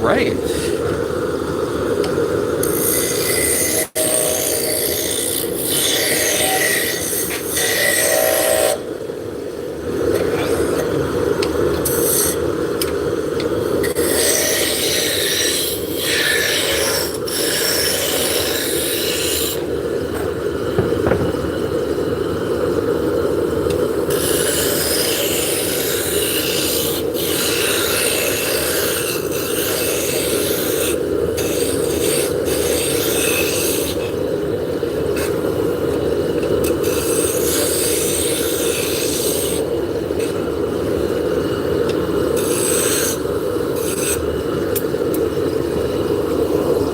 right.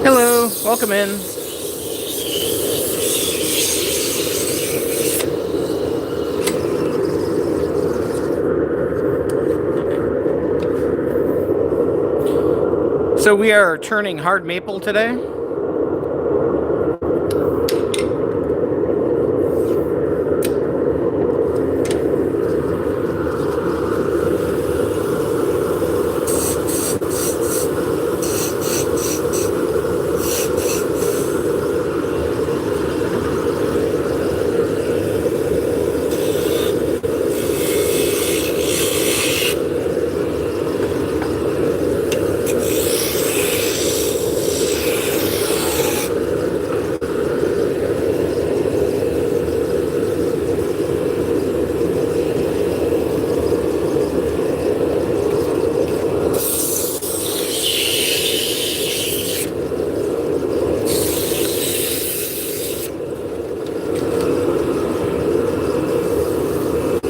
Hello, welcome in. So we are turning hard maple today.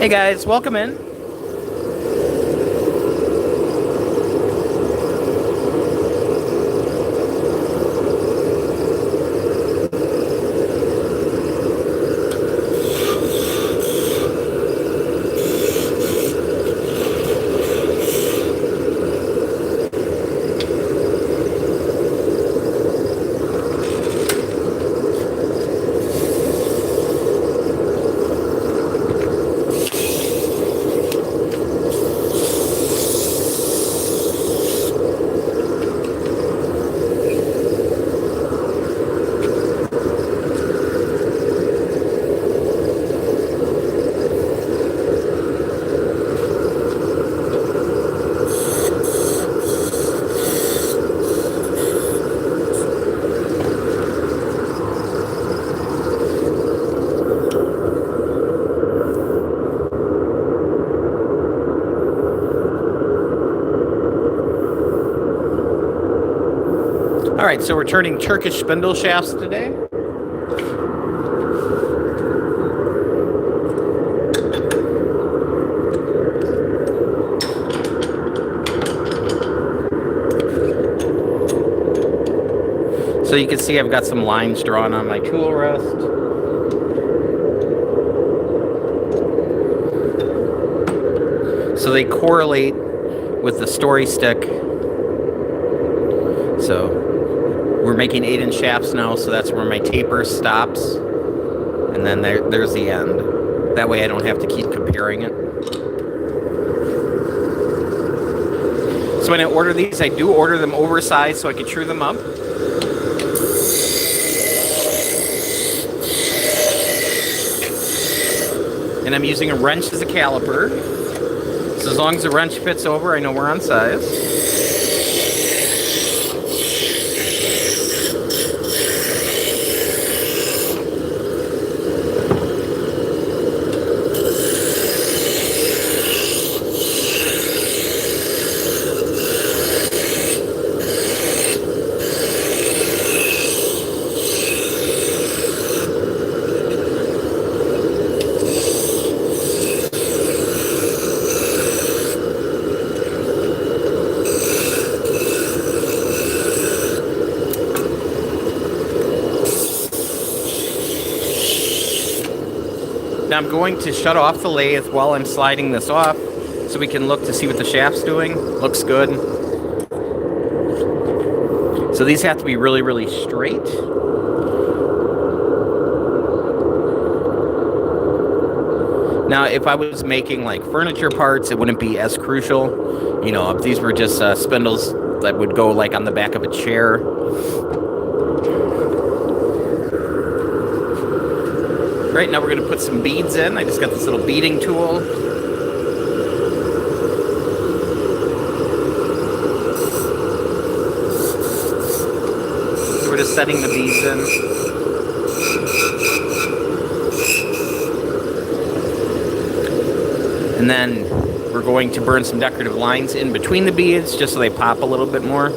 Hey guys, welcome in. All right, so we're turning Turkish spindle shafts today. So you can see I've got some lines drawn on my tool rest. So they correlate with the story stick. So we're making 8-inch shafts now, so that's where my taper stops. And then there's the end. That way I don't have to keep comparing it. So when I order these, I do order them oversized so I can true them up. And I'm using a wrench as a caliper. So as long as the wrench fits over, I know we're on size. Now I'm going to shut off the lathe while I'm sliding this off so we can look to see what the shaft's doing. Looks good. So these have to be really, really straight. Now, if I was making like furniture parts, it wouldn't be as crucial. You know, if these were just spindles that would go like on the back of a chair. Right, now we're going to put some beads in. I just got this little beading tool. So we're just setting the beads in. And then we're going to burn some decorative lines in between the beads just so they pop a little bit more.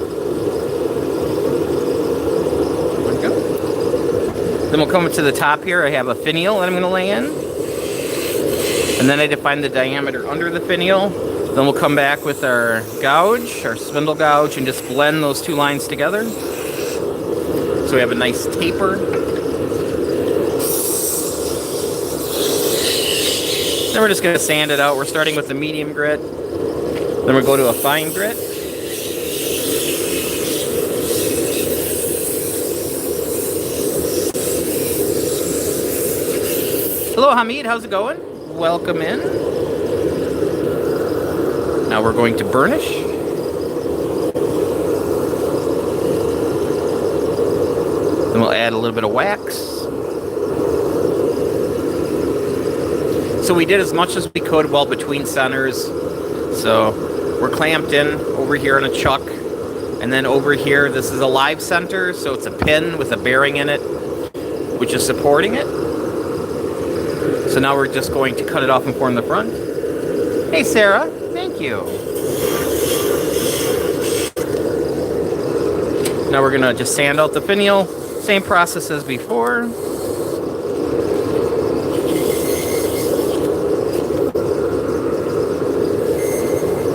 Then we'll come up to the top here. I have a finial that I'm going to lay in. And then I define the diameter under the finial. Then we'll come back with our gouge, our spindle gouge, and just blend those two lines together. So we have a nice taper. Then we're just going to sand it out. We're starting with the medium grit. Then we'll go to a fine grit. Hello, Hamid. How's it going? Welcome in. Now we're going to burnish. Then we'll add a little bit of wax. So we did as much as we could while between centers. So we're clamped in over here on a chuck. And then over here, this is a live center. So it's a pin with a bearing in it, which is supporting it. So now we're just going to cut it off and form the front. Hey, Sarah. Thank you. Now we're going to just sand out the finial. Same process as before.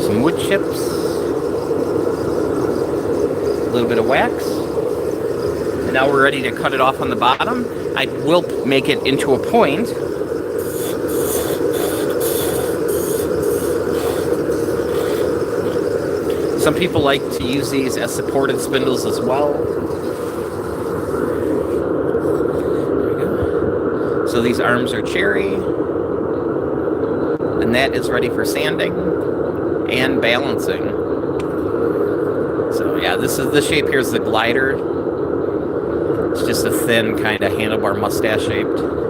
Some wood chips. A little bit of wax. And now we're ready to cut it off on the bottom. I will make it into a point. Some people like to use these as supported spindles as well. There we go. So these arms are cherry. And that is ready for sanding and balancing. So yeah, this shape here is the glider. It's just a thin kind of handlebar mustache shaped.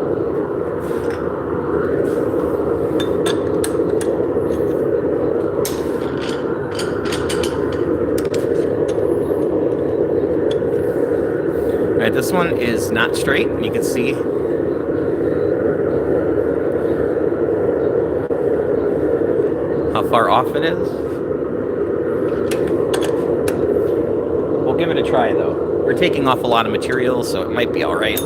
Alright, this one is not straight, and you can see how far off it is. We'll give it a try though. We're taking off a lot of material, so it might be alright.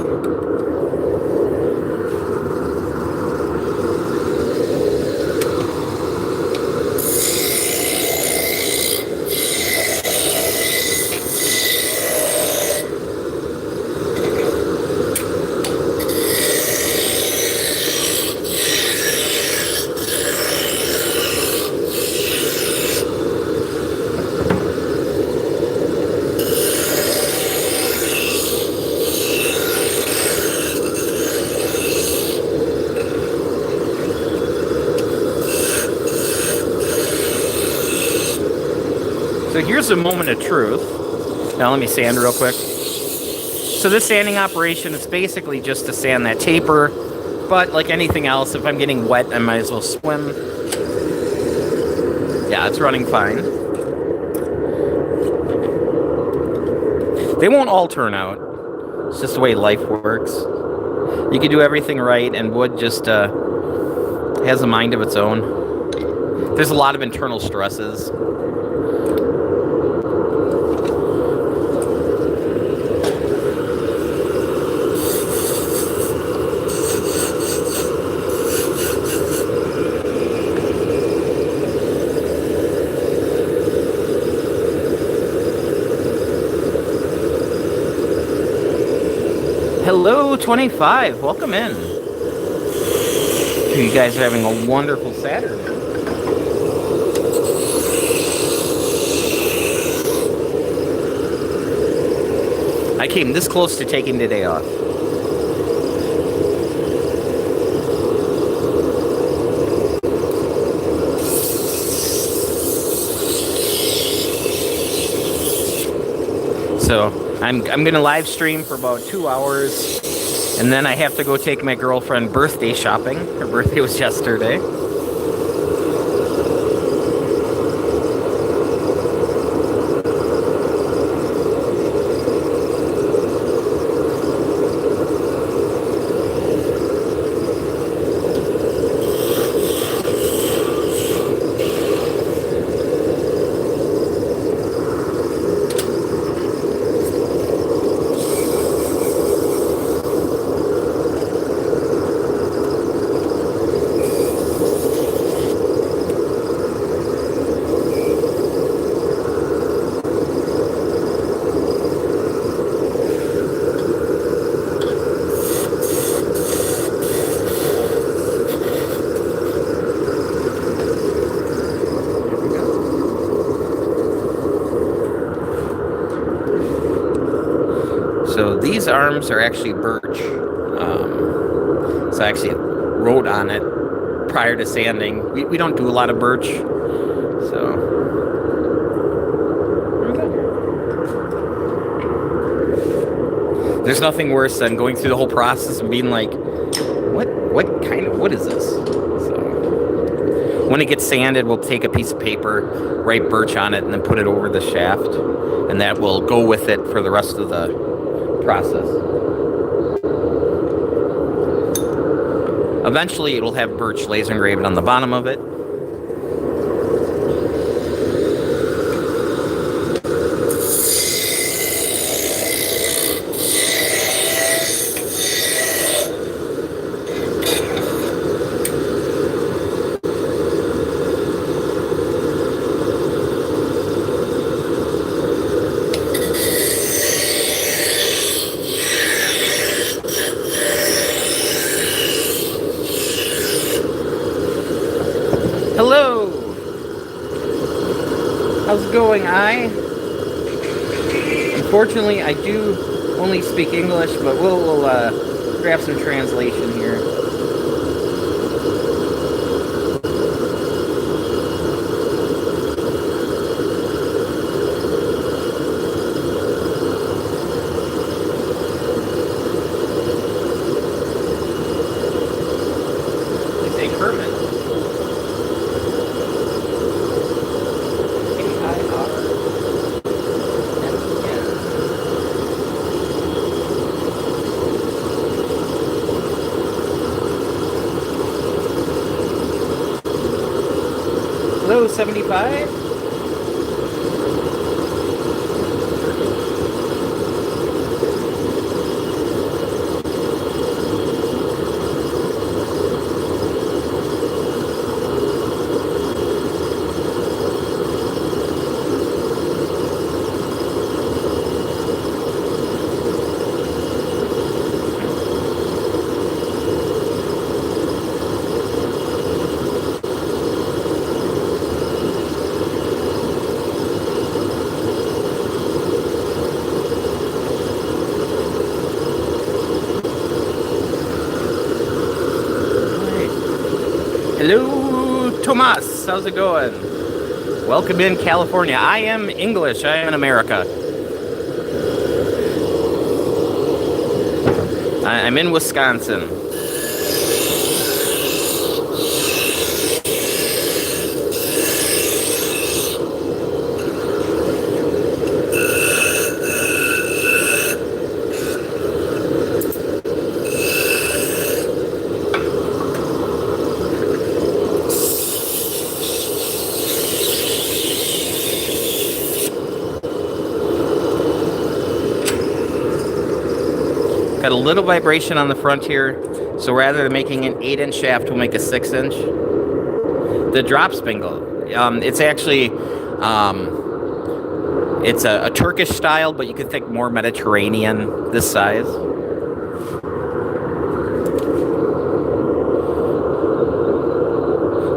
So here's a moment of truth. Now let me sand real quick. So this sanding operation is basically just to sand that taper, but like anything else, if I'm getting wet, I might as well swim. Yeah, it's running fine. They won't all turn out. It's just the way life works. You can do everything right, and wood just has a mind of its own. There's a lot of internal stresses. Hello, 25. Welcome in. You guys are having a wonderful Saturday. I came this close to taking the day off. So I'm gonna live stream for about 2 hours, and then I have to go take my girlfriend birthday shopping. Her birthday was yesterday. So these arms are actually birch. So I actually wrote on it prior to sanding. We don't do a lot of birch. So there's nothing worse than going through the whole process and being like, what is this? So when it gets sanded, we'll take a piece of paper, write birch on it, and then put it over the shaft. And that will go with it for the rest of the process. Eventually, it'll have birch laser engraved on the bottom of it. Hello! How's it going, Unfortunately, I do only speak English, but we'll grab some translation here. They say Kermit. Hello, 75? Hello, Tomas. How's it going? Welcome in, California. I am English. I am in America. I'm in Wisconsin. Got a little vibration on the front here, so rather than making an 8-inch shaft, we'll make a 6-inch. The drop spindle, it's actually, it's a Turkish style, but you could think more Mediterranean, this size.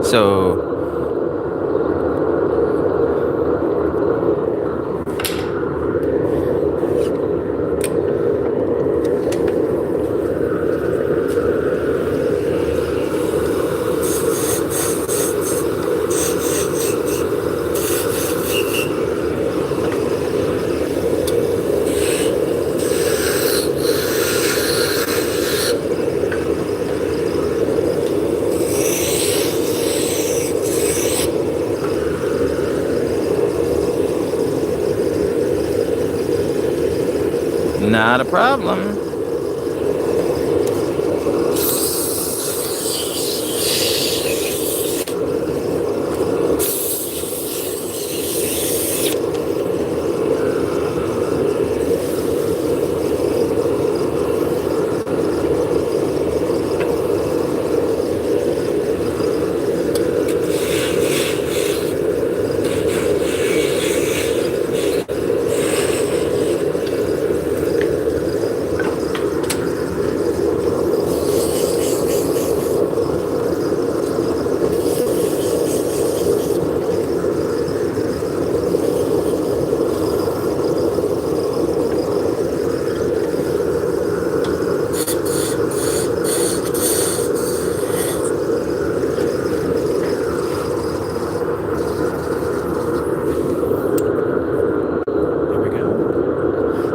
So Not a problem.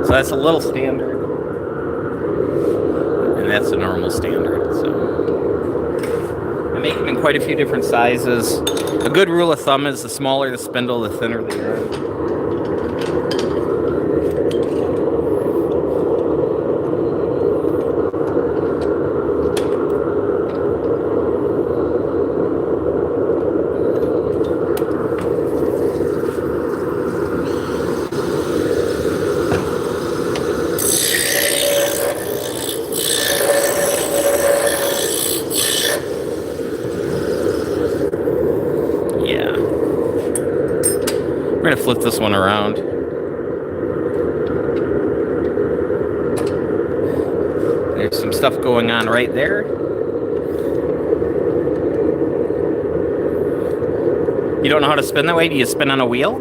So that's a little standard, and that's a normal standard. So I make them in quite a few different sizes. A good rule of thumb is the smaller the spindle, the thinner the yarn. We're going to flip this one around. There's some stuff going on right there. You don't know how to spin that way? Do you spin on a wheel?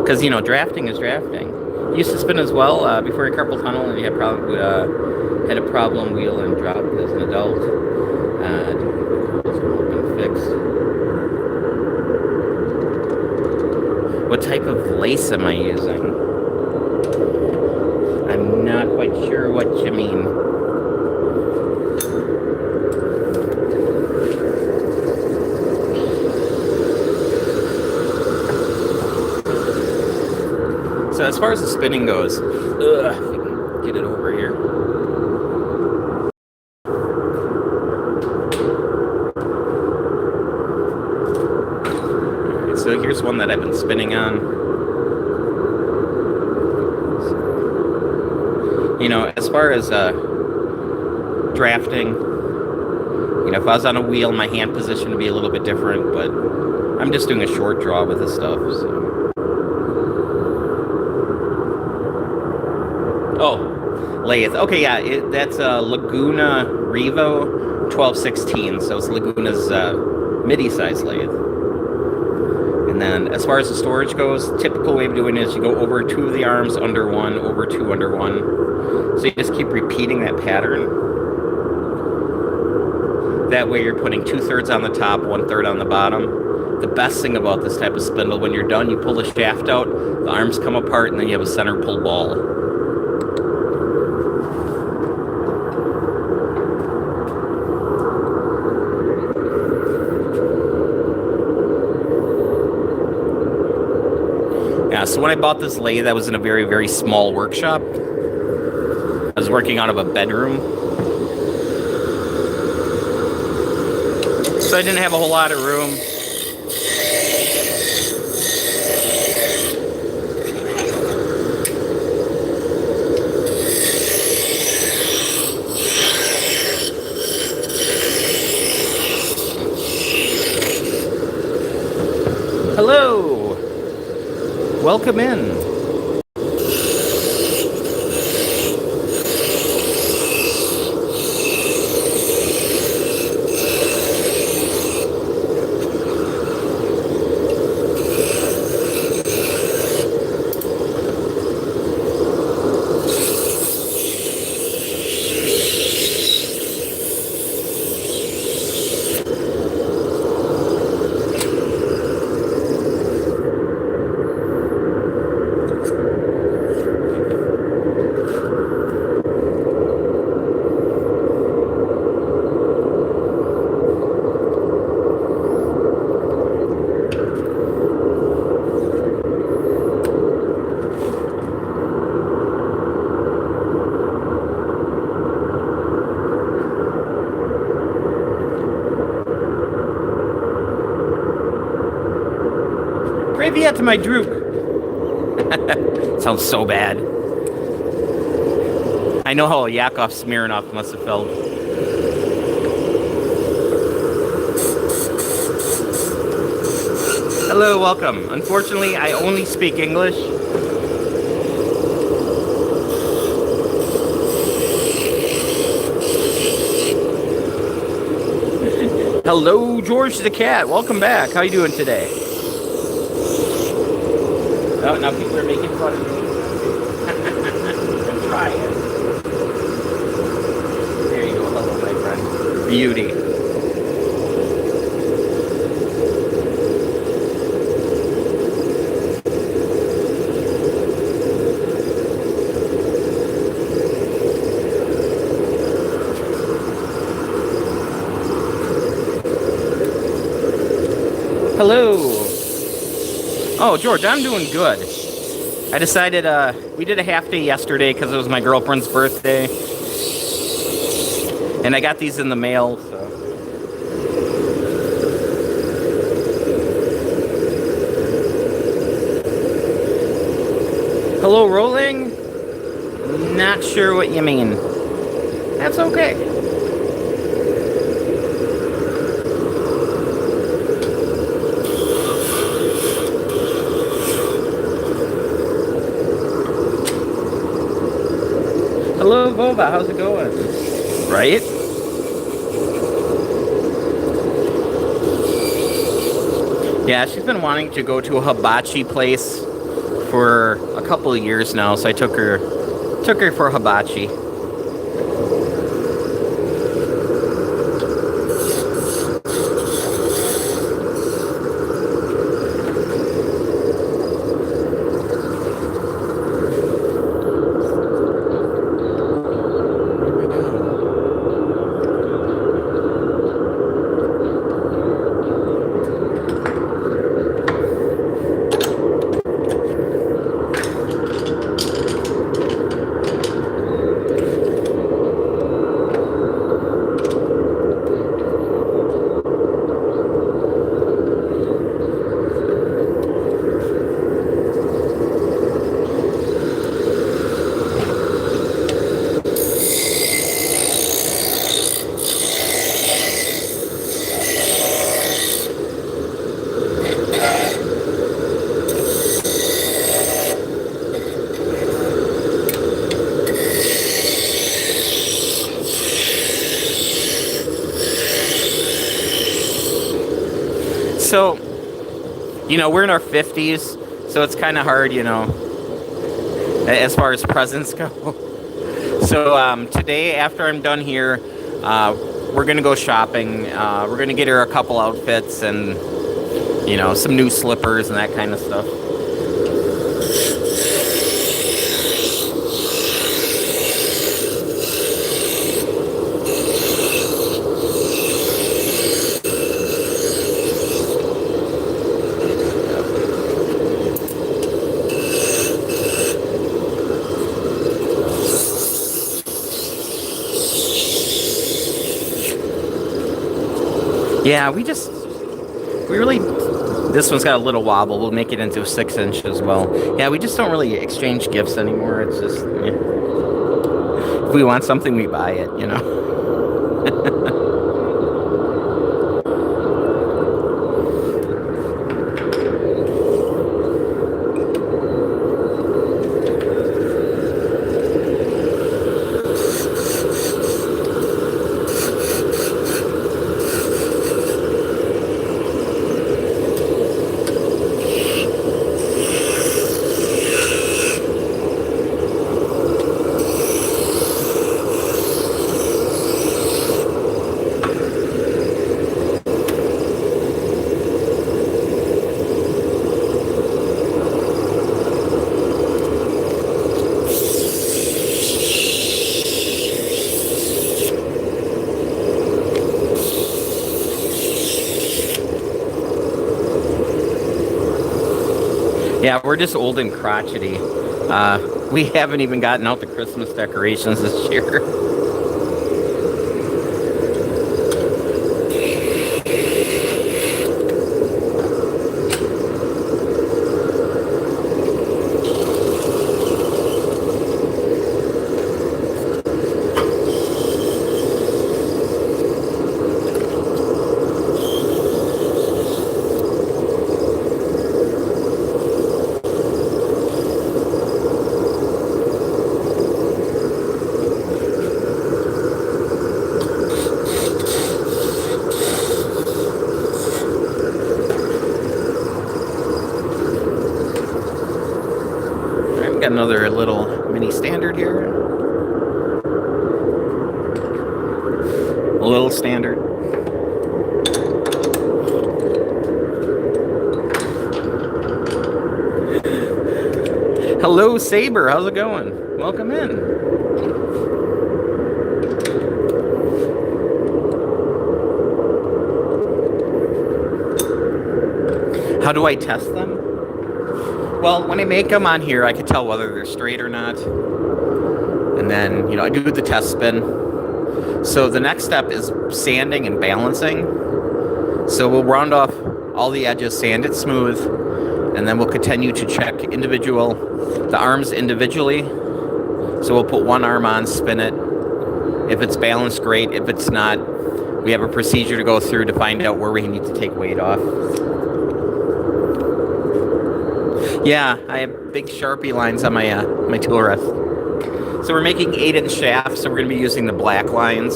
Because, you know, drafting is drafting. You used to spin as well before your carpal tunnel, and you had probably had a problem wheel and dropped as an adult. It's been fixed. What type of lace am I using? I'm not quite sure what you mean. So as far as the spinning goes, if you can get it over here. So here's one that I've been spinning on. You know, as far as drafting, you know, if I was on a wheel, my hand position would be a little bit different, but I'm just doing a short draw with this stuff, so. Oh, lathe. Okay, yeah, that's a Laguna Revo 1216, so it's Laguna's MIDI-size lathe. And then as far as the storage goes, typical way of doing it is you go over two of the arms under one, over two under one. So you just keep repeating that pattern. That way you're putting 2/3 on the top, 1/3 on the bottom. The best thing about this type of spindle, when you're done, you pull the shaft out, the arms come apart, and then you have a center pull ball. Yeah, so when I bought this lathe, I was in a very, very small workshop. I was working out of a bedroom. So I didn't have a whole lot of room. Hello! Welcome in. Gravy to my droop. Sounds so bad. I know how Yakov Smirnoff must have felt. Hello, welcome. Unfortunately, I only speak English. Hello, George the cat. Welcome back. How you doing today? Oh, now people are making fun of me. I'm trying. There you go. Hello, my friend. Beauty. Hello. Oh, George, I'm doing good. I decided we did a half day yesterday because it was my girlfriend's birthday. And I got these in the mail, so. Hello, rolling? Not sure what you mean. That's okay. Hello, Boba. How's it going? Right? Yeah, she's been wanting to go to a hibachi place for a couple of years now, so I took her for hibachi. So, we're in our 50s, so it's kind of hard, as far as presents go. So, today, after I'm done here, we're going to go shopping. We're going to get her a couple outfits and, some new slippers and that kind of stuff. Yeah, this one's got a little wobble. We'll make it into a 6-inch as well. Yeah, we just don't really exchange gifts anymore. It's just, if we want something, we buy it, Yeah, we're just old and crotchety. We haven't even gotten out the Christmas decorations this year. Got another little mini standard here. A little standard. Hello, Saber. How's it going? Welcome in. How do I test them? Well, when I make them on here, I can tell whether they're straight or not. And then, I do the test spin. So the next step is sanding and balancing. So we'll round off all the edges, sand it smooth, and then we'll continue to check the arms individually. So we'll put one arm on, spin it. If it's balanced, great. If it's not, we have a procedure to go through to find out where we need to take weight off. Yeah, I have big Sharpie lines on my my tool rest. So we're making 8-inch shafts, so we're going to be using the black lines.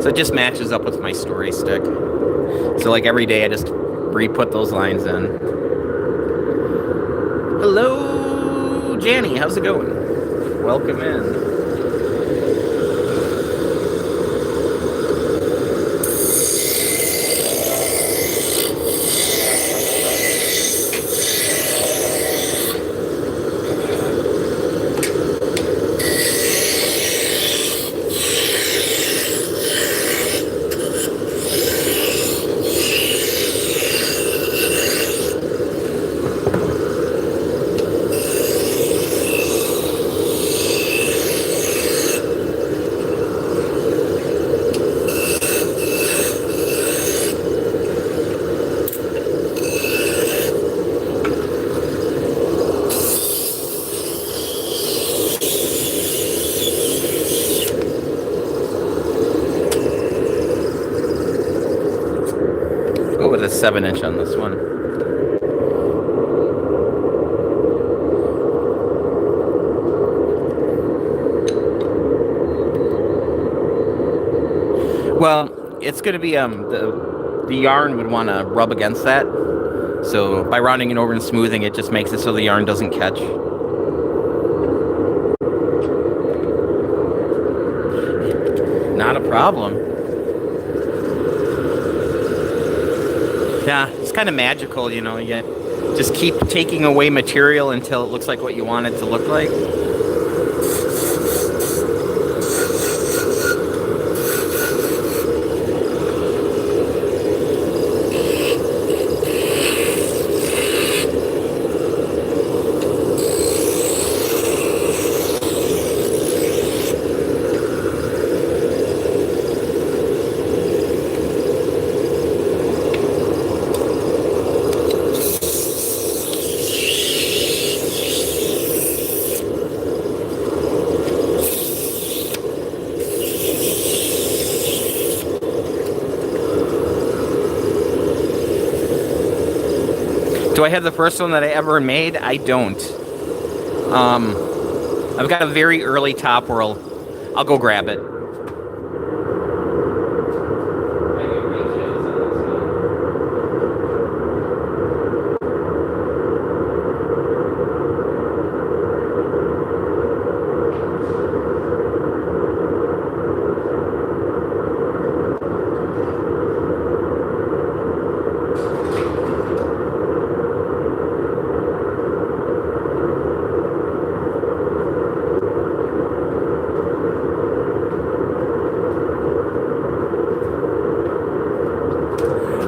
So it just matches up with my story stick. So like every day I just re-put those lines in. Hello, Janny, how's it going? Welcome in. With a 7-inch on this one. Well, it's going to be the yarn would want to rub against that. So by rounding it over and smoothing it just makes it so the yarn doesn't catch. Not a problem. Yeah, it's kind of magical, you just keep taking away material until it looks like what you want it to look like. Do I have the first one that I ever made? I don't. I've got a very early top whirl. I'll go grab it.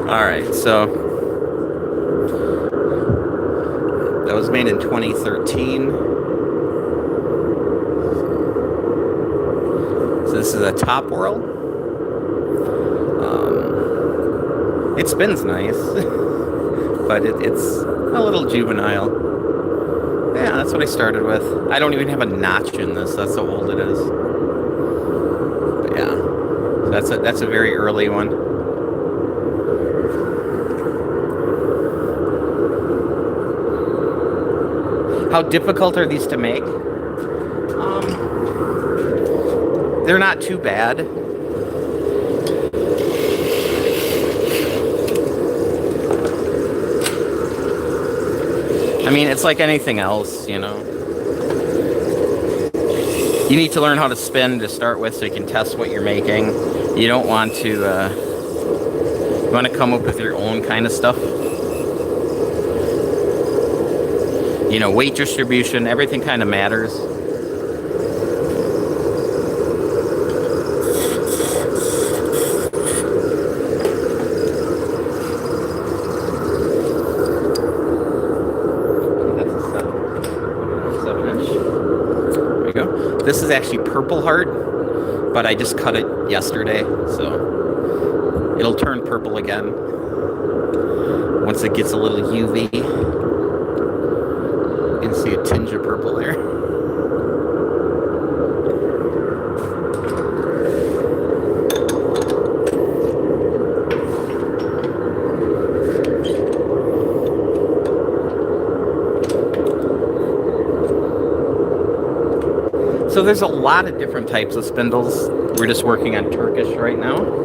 Alright, so that was made in 2013. So this is a top whirl. It spins nice, but it's a little juvenile. Yeah, that's what I started with. I don't even have a notch in this. That's how old it is. But yeah, so that's a very early one. How difficult are these to make? They're not too bad. I mean, it's like anything else, you know. You need to learn how to spin to start with so you can test what you're making. You don't want to, you want to come up with your own kind of stuff. You know, weight distribution, everything kind of matters. This is actually Purple Heart, but I just cut it yesterday, so it'll turn purple again once it gets a little UV. You can see a tinge of purple there. So there's a lot of different types of spindles. We're just working on Turkish right now.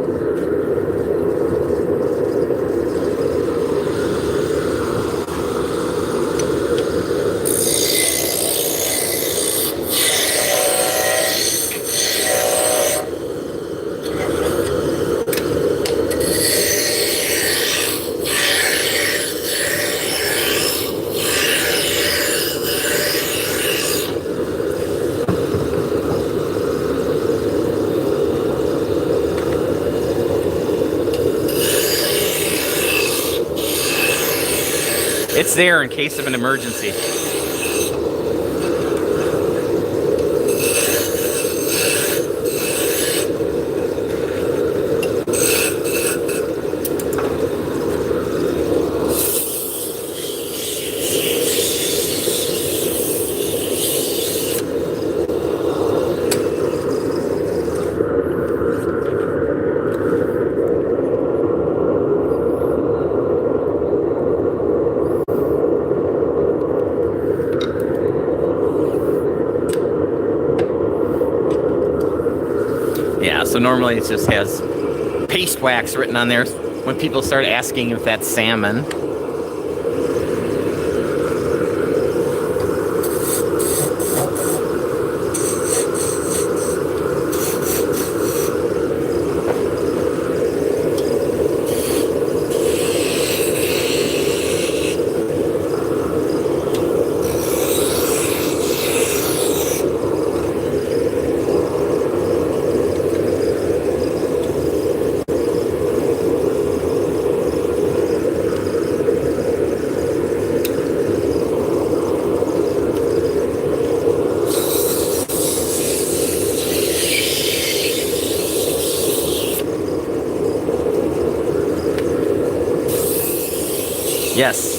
It's there in case of an emergency. Yeah, so normally it just has paste wax written on there when people start asking if that's salmon. Yes.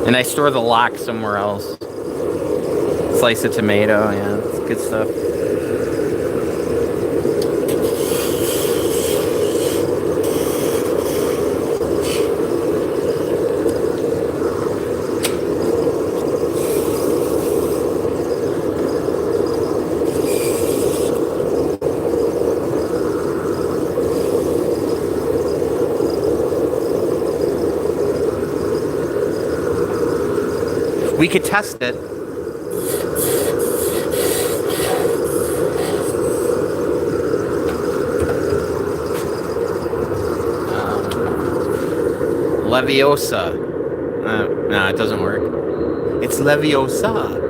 And I store the lock somewhere else. Slice of tomato, yeah, it's good stuff. We could test it. Leviosa. No, it doesn't work. It's Leviosa.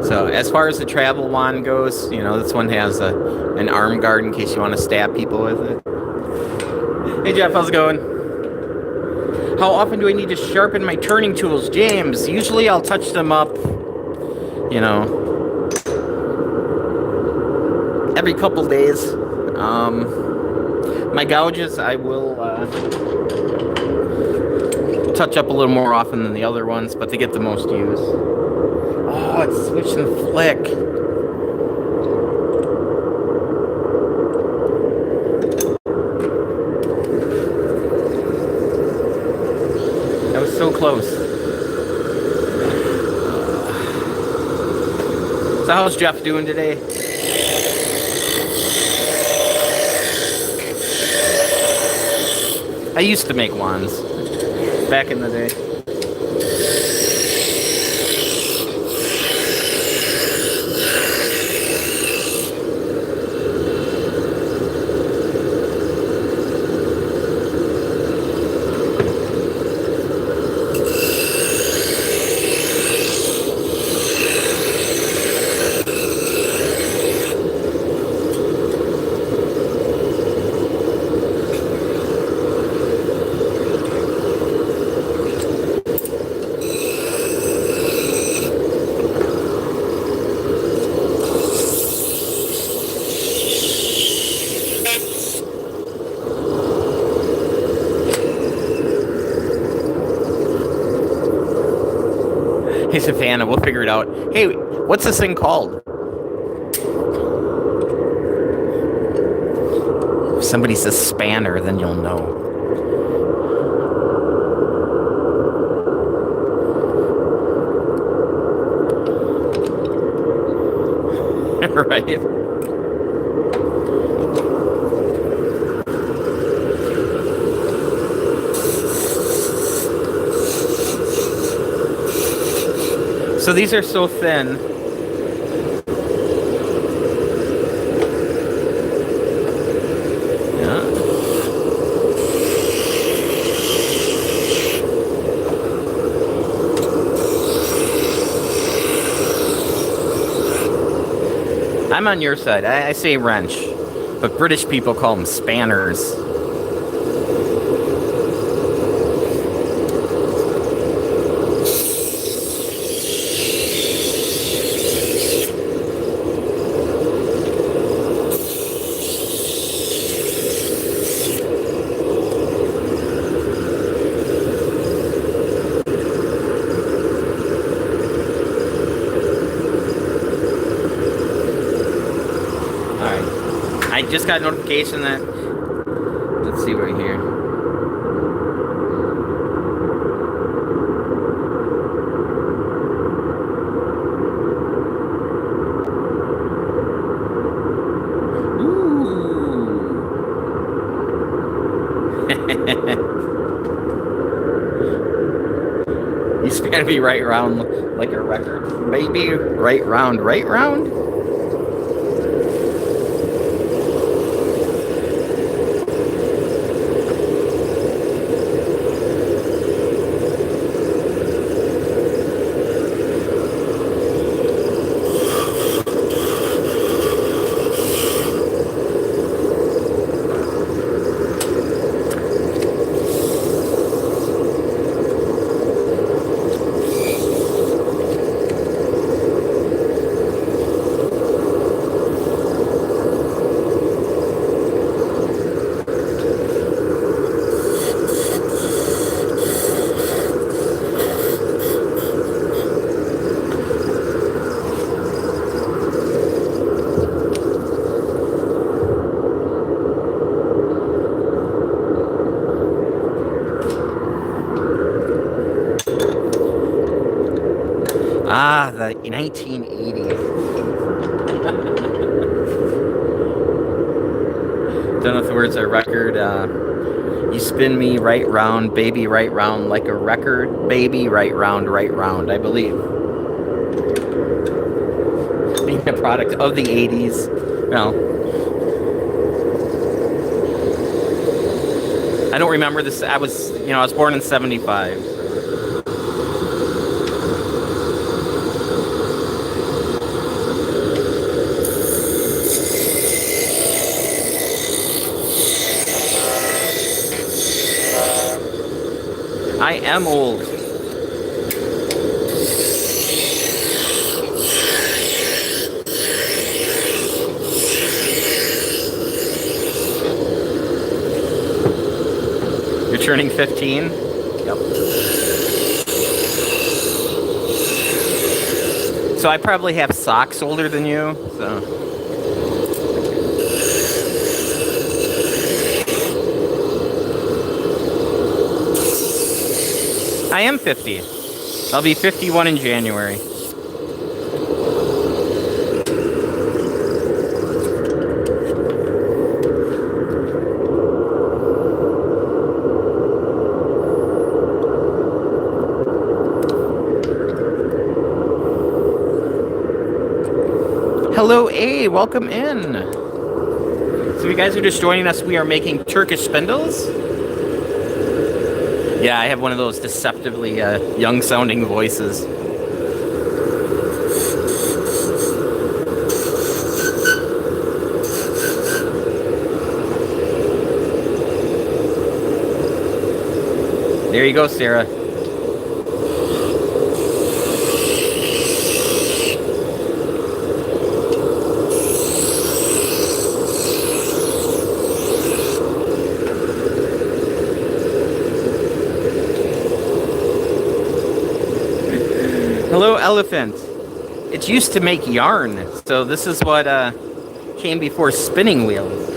So as far as the travel wand goes, you know, this one has an arm guard in case you want to stab people with it. Hey Jeff, how's it going? How often do I need to sharpen my turning tools, James? Usually I'll touch them up, you know, every couple days. My gouges I will touch up a little more often than the other ones, but they get the most use. Oh, it's switch and flick. That was so close. So how's Jeff doing today? I used to make wands back in the day. He's a fan, and we'll figure it out. Hey, what's this thing called? If somebody says spanner, then you'll know. Right? So these are so thin. Yeah. I'm on your side. I say wrench, but British people call them spanners. I just got a notification that, let's see right here. Ooh. You span me right round like a record, baby. Right round, right round. Ah, the 1980. Don't know if the words are record. You spin me right round, baby, right round like a record, baby, right round, I believe. Being a product of the 80s. Well, I don't remember this. I was born in 75. I am old. You're turning 15? Yep. So I probably have socks older than you, so. I am 50. I'll be 51 in January. Hello, A. Welcome in. So if you guys are just joining us, we are making Turkish spindles. Yeah, I have one of those deceptively young-sounding voices. There you go, Sarah. Hello, elephant. It used to make yarn, so this is what came before spinning wheels.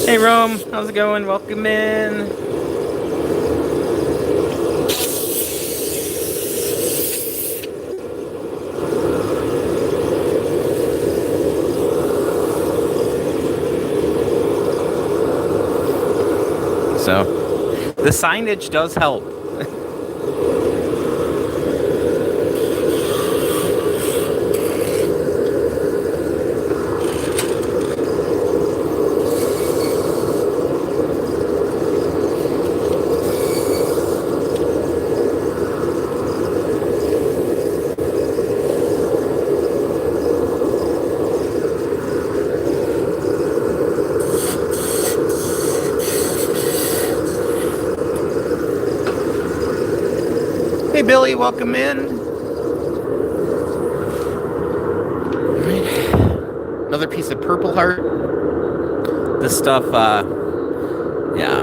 Hey, Rome. How's it going? Welcome in. So, the signage does help. Hey, Billy, welcome in. Another piece of purple heart. This stuff, yeah,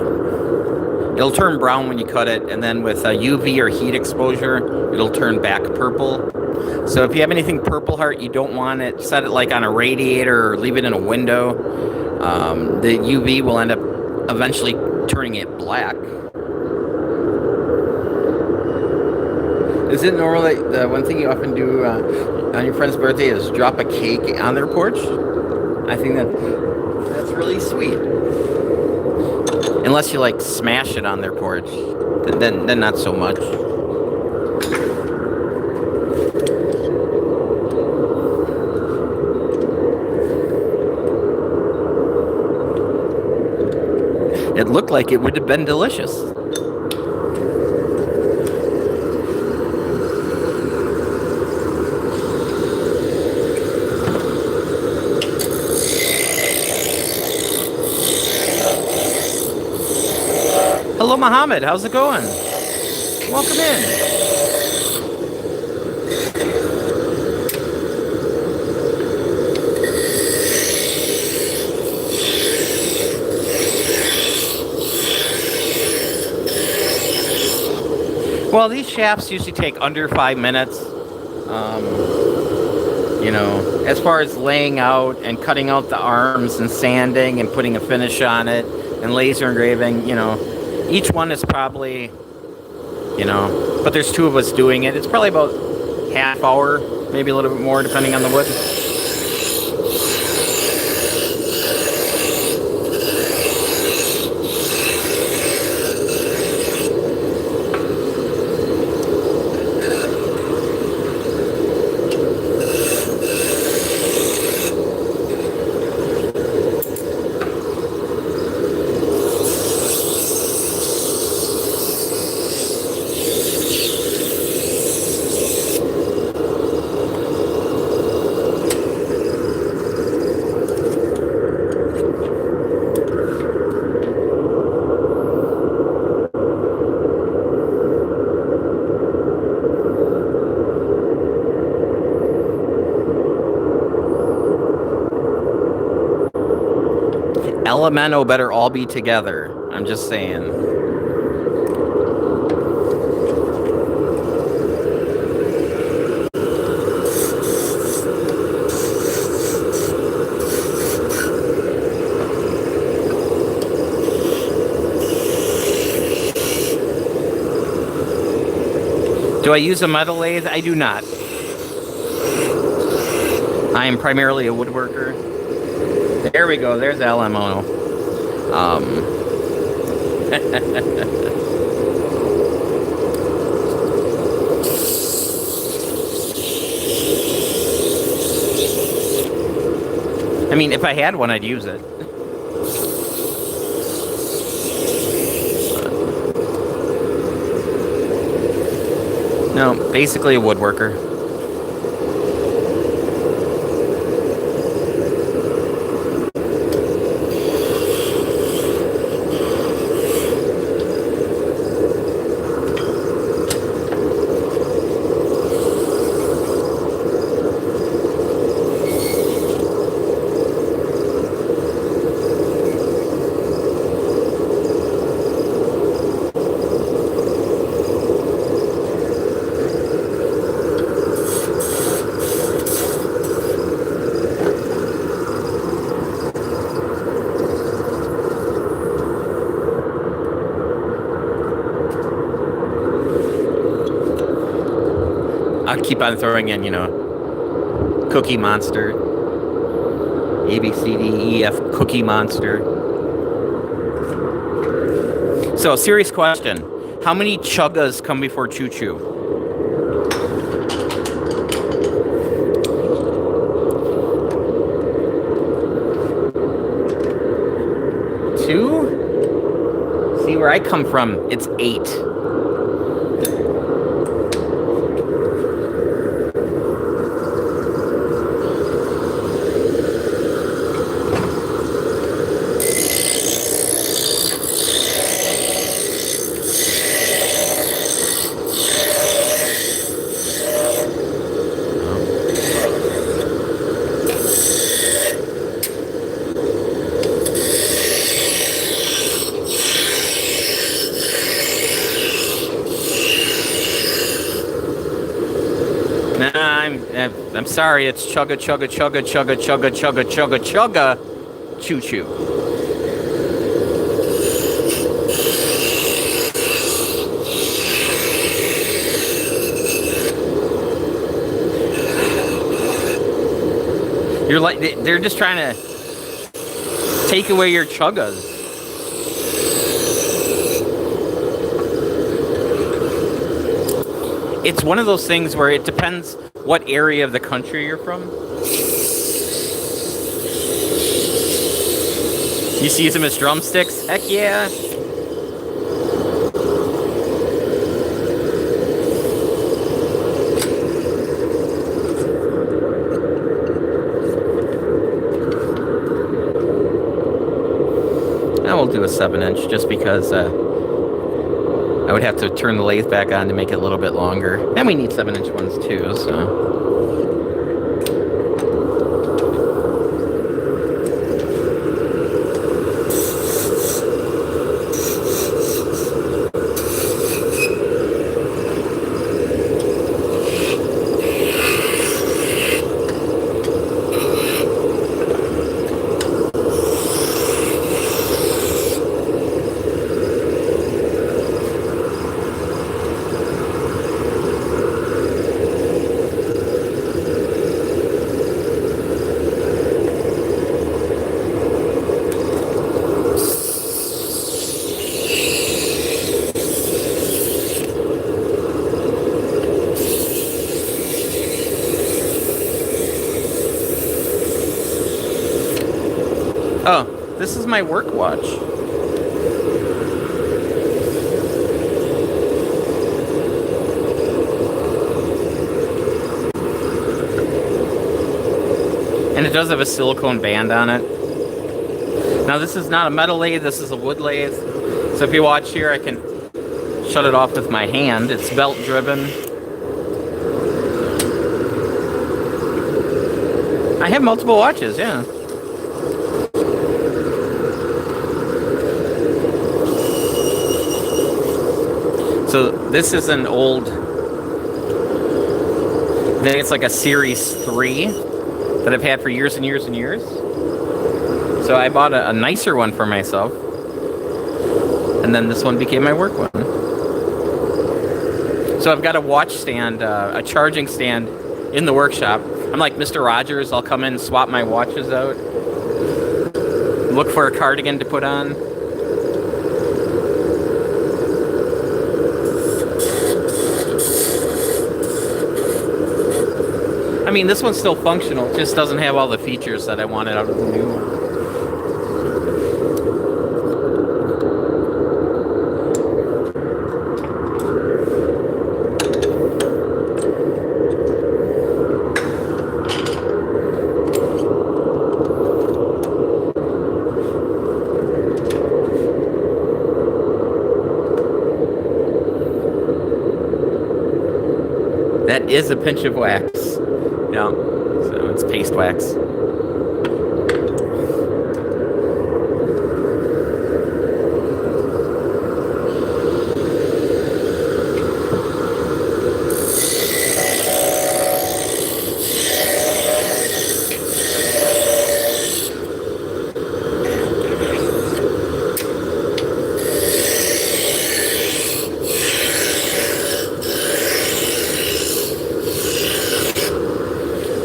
it'll turn brown when you cut it, and then with UV or heat exposure, it'll turn back purple. So if you have anything purple heart, you don't want it, set it like on a radiator or leave it in a window. The UV will end up eventually turning it black. Is it normal that the one thing you often do on your friend's birthday is drop a cake on their porch? I think that's really sweet. Unless you like smash it on their porch, then not so much. It looked like it would have been delicious. Hello, Mohammed. How's it going? Welcome in. Well, these shafts usually take under 5 minutes. You know, as far as laying out and cutting out the arms and sanding and putting a finish on it and laser engraving, you know, each one is probably, you know, but there's two of us doing it. It's probably about half hour, maybe a little bit more, depending on the wood. Elemento better all be together. I'm just saying. Do I use a metal lathe? I do not. I am primarily a woodworker. There we go. There's Elemento. I mean, if I had one, I'd use it. No, basically a woodworker. I'll keep on throwing in, Cookie Monster. A, B, C, D, E, F, Cookie Monster. So, serious question. How many chuggas come before Choo Choo? Two? See, where I come from, it's 8. Nah, I'm sorry. It's chugga chugga chugga chugga chugga chugga chugga chugga, choo choo. You're like they're just trying to take away your chuggas. It's one of those things where it depends what area of the country you're from. You see them as drumsticks? Heck yeah. I will do a 7-inch just because I would have to turn the lathe back on to make it a little bit longer. And we need 7-inch ones too, so. Oh, this is my work watch. And it does have a silicone band on it. Now this is not a metal lathe, this is a wood lathe. So if you watch here, I can shut it off with my hand. It's belt driven. I have multiple watches, yeah. So this is an old, I think it's like a Series 3 that I've had for years and years and years. So I bought a nicer one for myself. And then this one became my work one. So I've got a watch stand, a charging stand in the workshop. I'm like Mr. Rogers. I'll come in and swap my watches out. Look for a cardigan to put on. I mean, this one's still functional. It just doesn't have all the features that I wanted out of the new one. That is a pinch of wax. Yeah, so it's paste wax.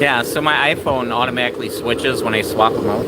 Yeah, so my iPhone automatically switches when I swap them out.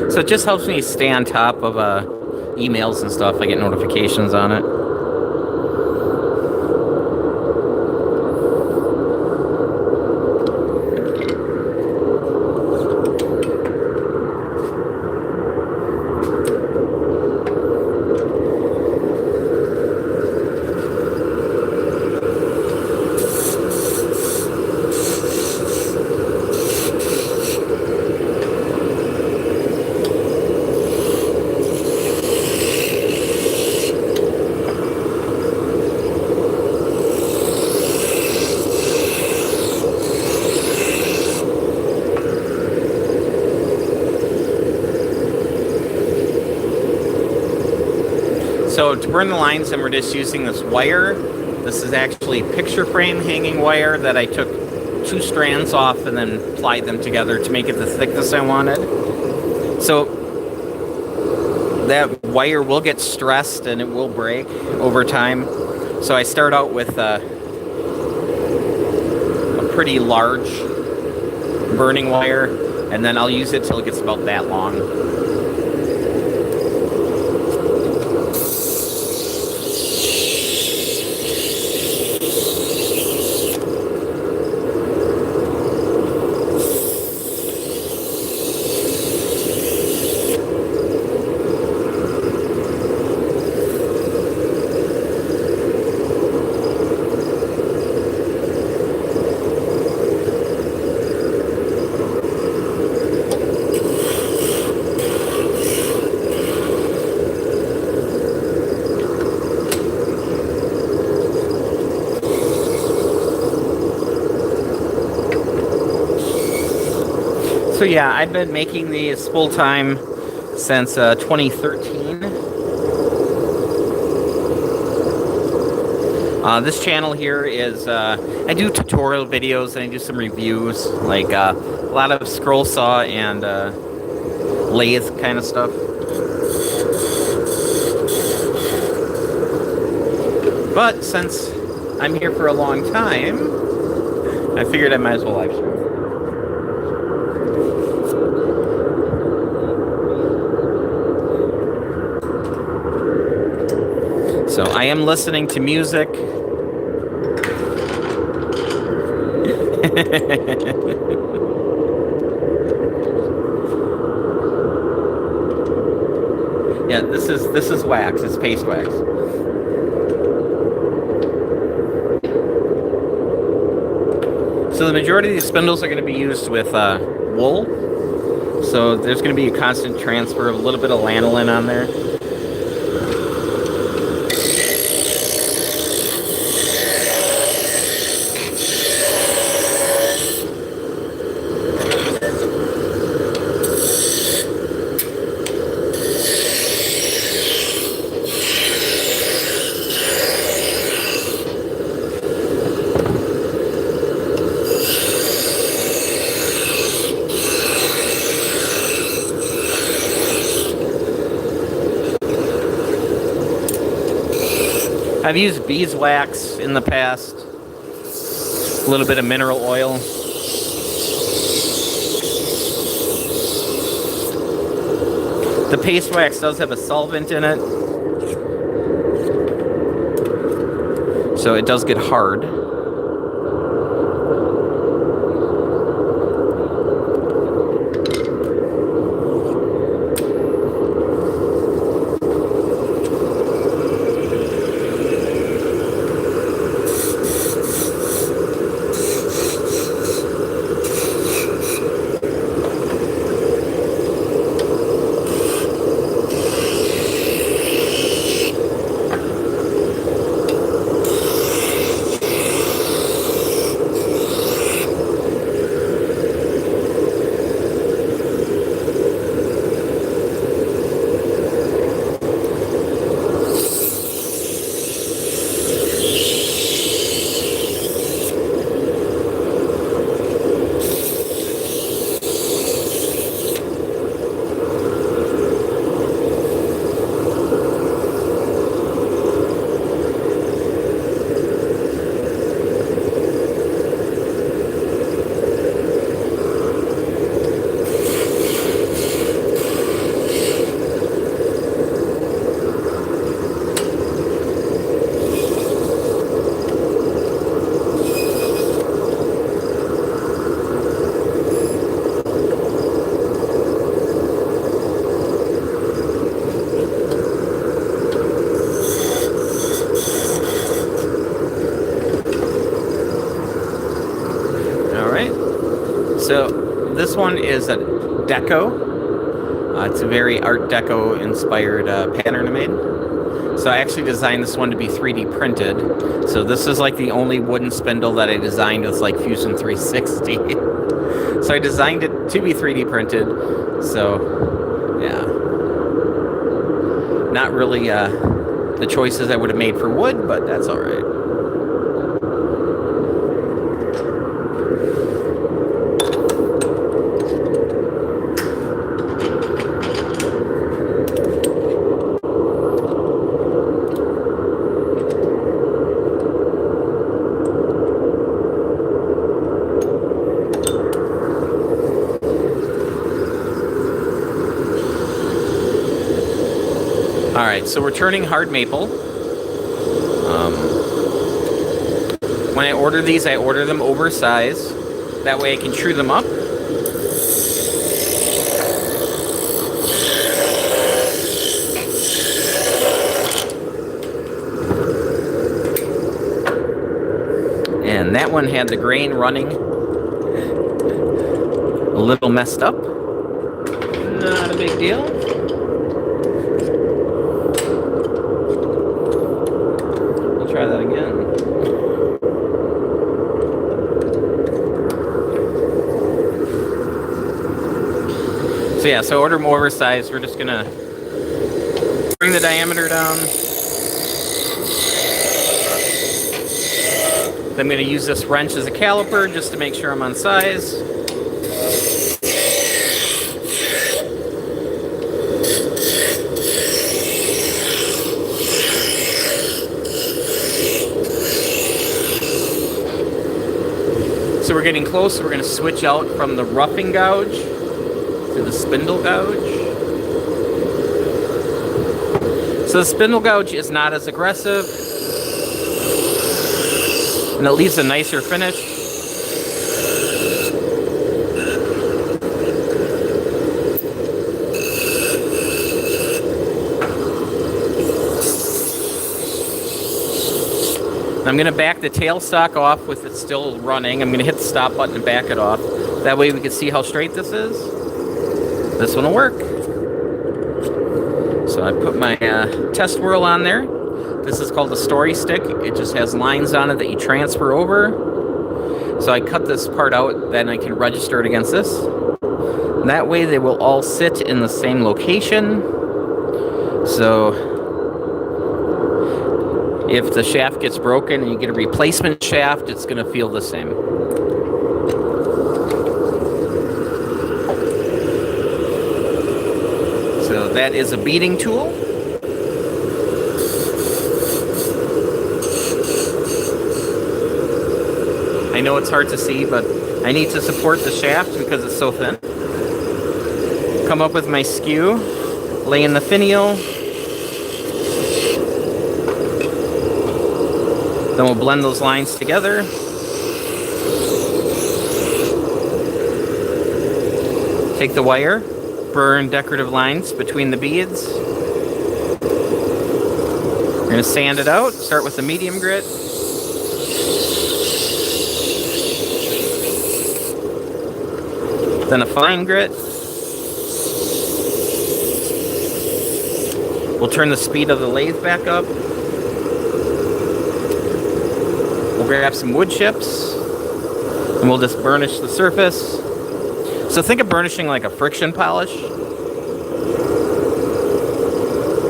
So it just helps me stay on top of emails and stuff. I get notifications on it. So to burn the lines, then we're just using this wire. This is actually picture frame hanging wire that I took 2 strands off and then plied them together to make it the thickness I wanted. So that wire will get stressed and it will break over time. So I start out with a pretty large burning wire, and then I'll use it till it gets about that long. So yeah, I've been making these full time since 2013. This channel here is I do tutorial videos and I do some reviews, like a lot of scroll saw and lathe kind of stuff. But since I'm here for a long time, I figured I might as well live stream. So I am listening to music. Yeah, this is wax. It's paste wax. So the majority of these spindles are going to be used with wool. So there's going to be a constant transfer of a little bit of lanolin on there. I've used beeswax in the past, a little bit of mineral oil. The paste wax does have a solvent in it, so it does get hard. So this one is a deco. It's a very Art Deco inspired pattern I made. So I actually designed this one to be 3D printed. So this is like the only wooden spindle that I designed with like Fusion 360. So I designed it to be 3D printed. So yeah, not really the choices I would have made for wood, but that's all right. Alright, so we're turning hard maple. When I order these, I order them oversized. That way I can true them up. And that one had the grain running a little messed up. Not a big deal. Try that again. So yeah, so order them oversized. We're just gonna bring the diameter down. Then I'm gonna use this wrench as a caliper just to make sure I'm on size. So we're getting close, so we're going to switch out from the roughing gouge to the spindle gouge. So the spindle gouge is not as aggressive, and it leaves a nicer finish. I'm going to back the tailstock off with it still running. I'm going to hit the stop button and back it off. That way we can see how straight this is. This one will work. So I put my test whirl on there. This is called a story stick. It just has lines on it that you transfer over. So I cut this part out, then I can register it against this. And that way they will all sit in the same location. So if the shaft gets broken and you get a replacement shaft, it's going to feel the same. So that is a beading tool. know it's hard to see, but I need to support the shaft because it's so thin. Come up with my skew, lay in the finial. Then we'll blend those lines together. Take the wire, burn decorative lines between the beads. We're going to sand it out. Start with the medium grit. Then a fine grit. We'll turn the speed of the lathe back up. We'll grab some wood chips and we'll just burnish the surface. So think of burnishing like a friction polish.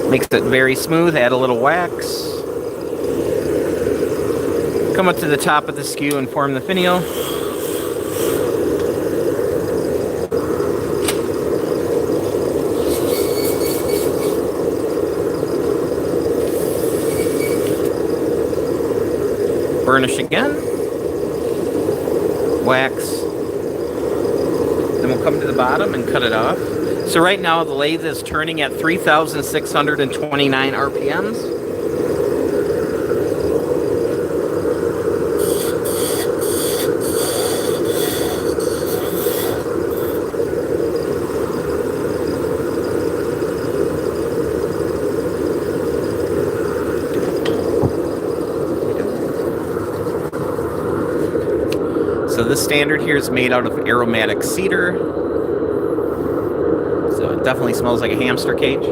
Makes it very smooth. Add a little wax. Come up to the top of the skew and form the finial. Burnish again. Wax. Then we'll come to the bottom and cut it off. So right now the lathe is turning at 3,629 RPMs. So this standard here is made out of aromatic cedar. So it definitely smells like a hamster cage.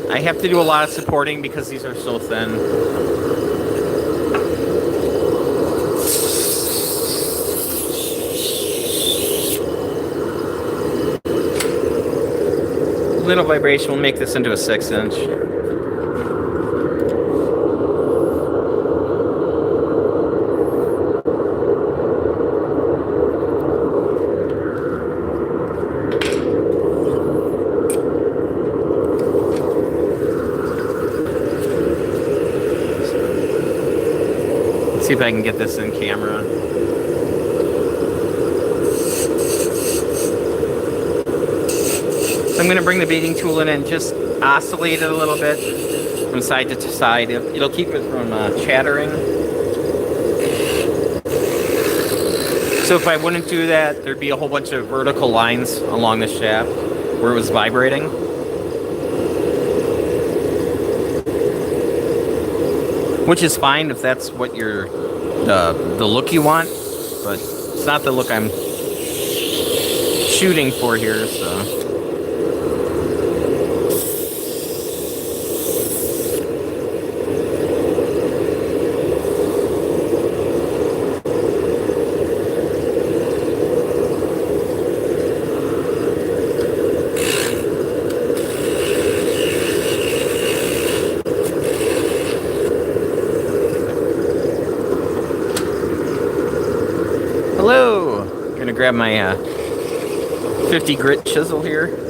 I have to do a lot of supporting because these are so thin. Little vibration will make this into a 6-inch. See if I can get this in camera. So I'm going to bring the beating tool in and just oscillate it a little bit from side to side. It'll keep it from chattering. So if I wouldn't do that, there'd be a whole bunch of vertical lines along the shaft where it was vibrating. Which is fine if that's what you're the look you want, but it's not the look I'm shooting for here, so. Hello! I'm gonna grab my 50 grit chisel here.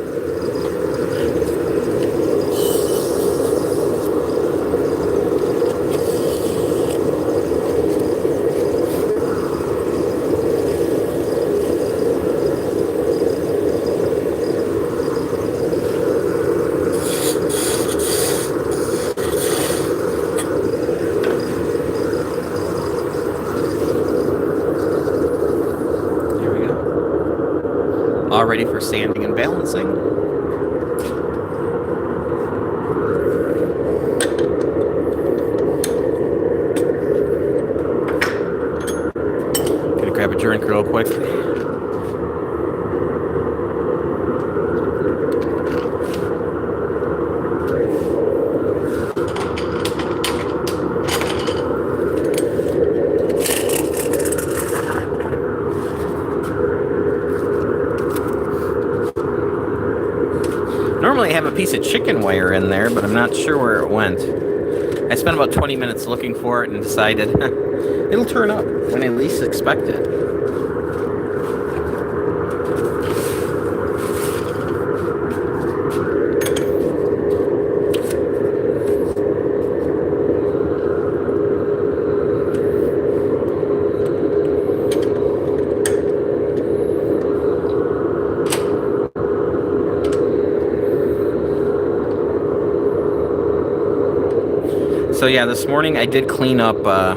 all ready for sanding and balancing. Gonna grab a drink real quick. Normally I have a piece of chicken wire in there, but I'm not sure where it went. I spent about 20 minutes looking for it and decided it'll turn up when I least expect it. So yeah, this morning I did clean up my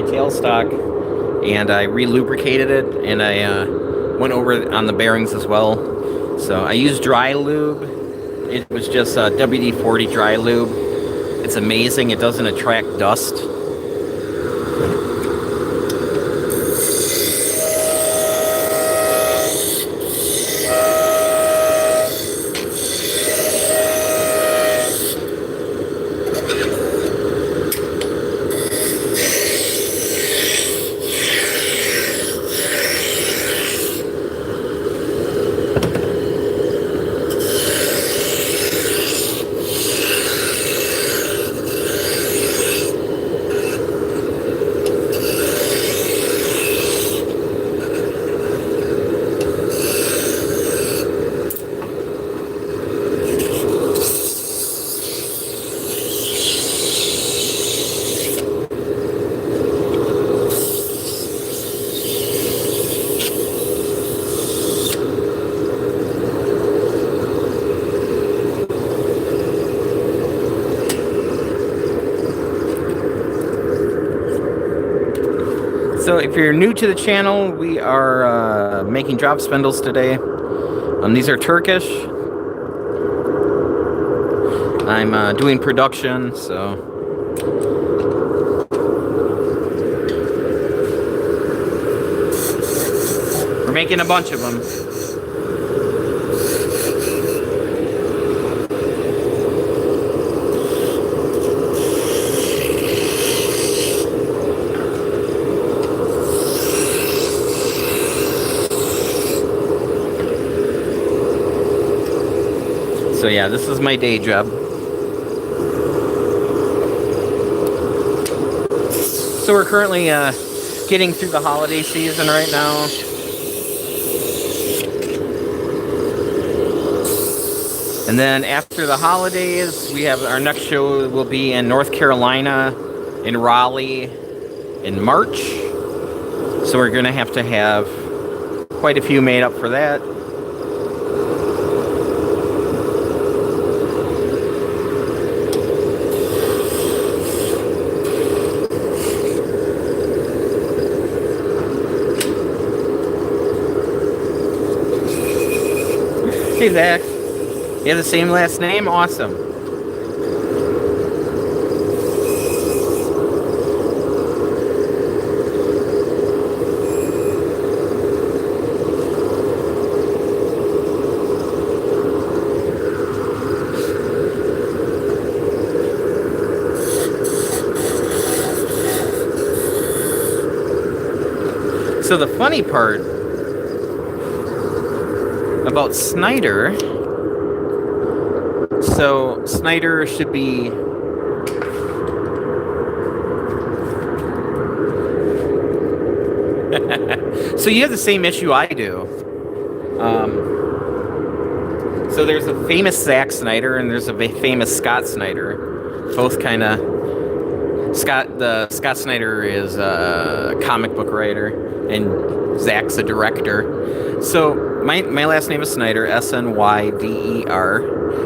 tailstock, and I re-lubricated it, and I went over on the bearings as well. So I used dry lube. It was just WD-40 dry lube. It's amazing. It doesn't attract dust. So if you're new to the channel, we are making drop spindles today. These are Turkish. I'm doing production, so we're making a bunch of them. So yeah, this is my day job. So we're currently getting through the holiday season right now. And then after the holidays, we have our next show will be in North Carolina, in Raleigh, in March. So we're gonna have quite a few made up for that. Hey, Zach. You have the same last name? Awesome. So the funny part about Snyder, so Snyder should be so you have the same issue I do. So there's a famous Zack Snyder and there's a famous Scott Snyder. Both kind of Scott Snyder is a comic book writer and Zack's a director. So my last name is Snyder, Snyder.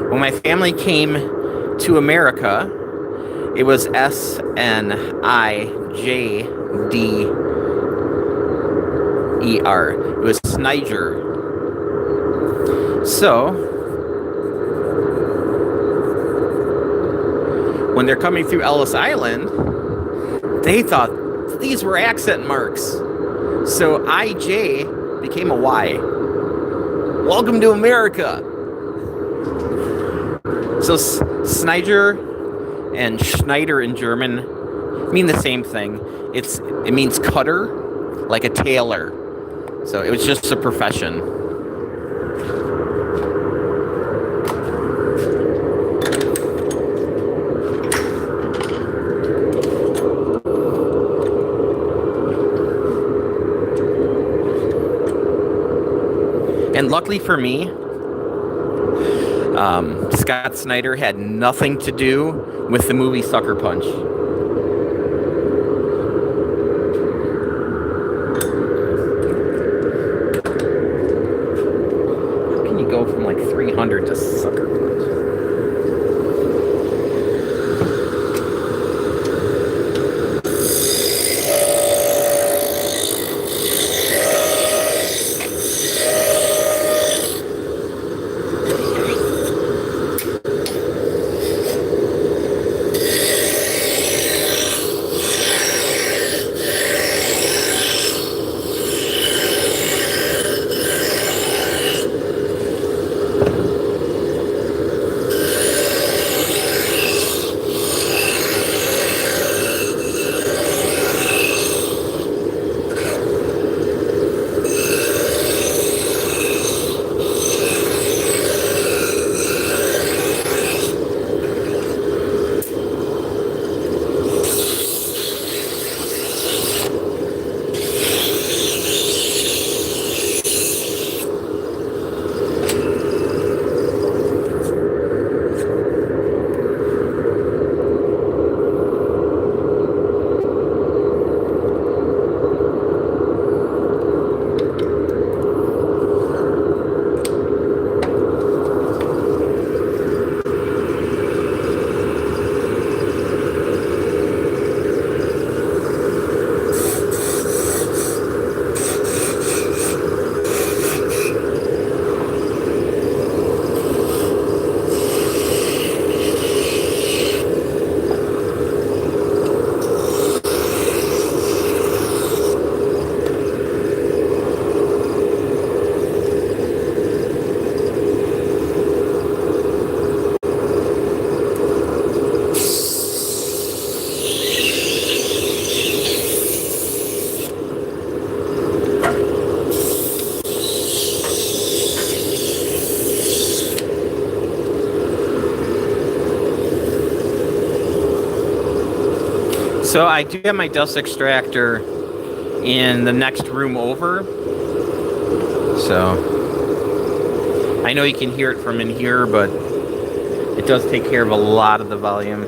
When my family came to America, it was E-R. It was Sniger. So, when they're coming through Ellis Island, they thought these were accent marks. So IJ became a Y. Welcome to America. So Sniger and Schneider in German mean the same thing. It means cutter, like a tailor. So it was just a profession. And luckily for me, Scott Snyder had nothing to do with the movie Sucker Punch. How can you go from like 300 to Sucker Punch? So I do have my dust extractor in the next room over. So I know you can hear it from in here, but it does take care of a lot of the volume.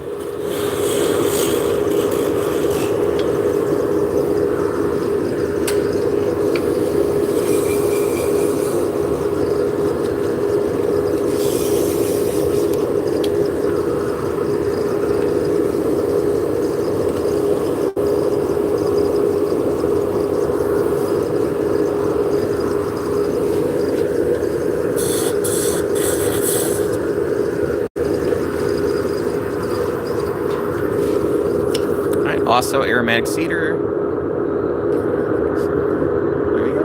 Also, aromatic cedar. There we go.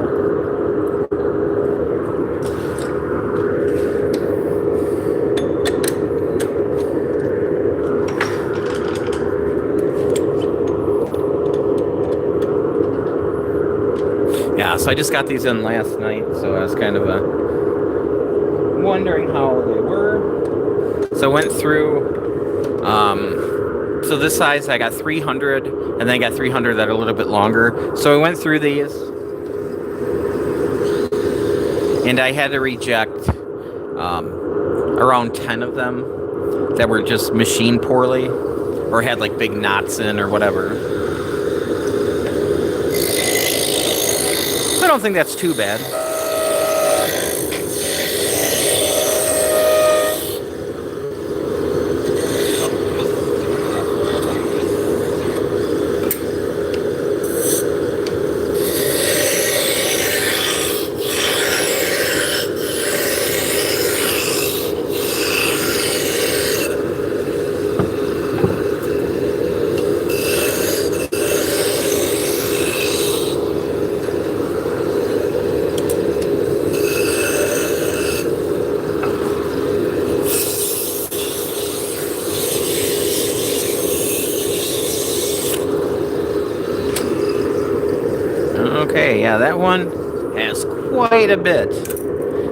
Yeah, so I just got these in last night, so I was kind of wondering how they were. So I went through. So this size, I got 300, and then I got 300 that are a little bit longer. So I went through these, and I had to reject around 10 of them that were just machined poorly, or had like big knots in or whatever. I don't think that's too bad. yeah, that one has quite a bit.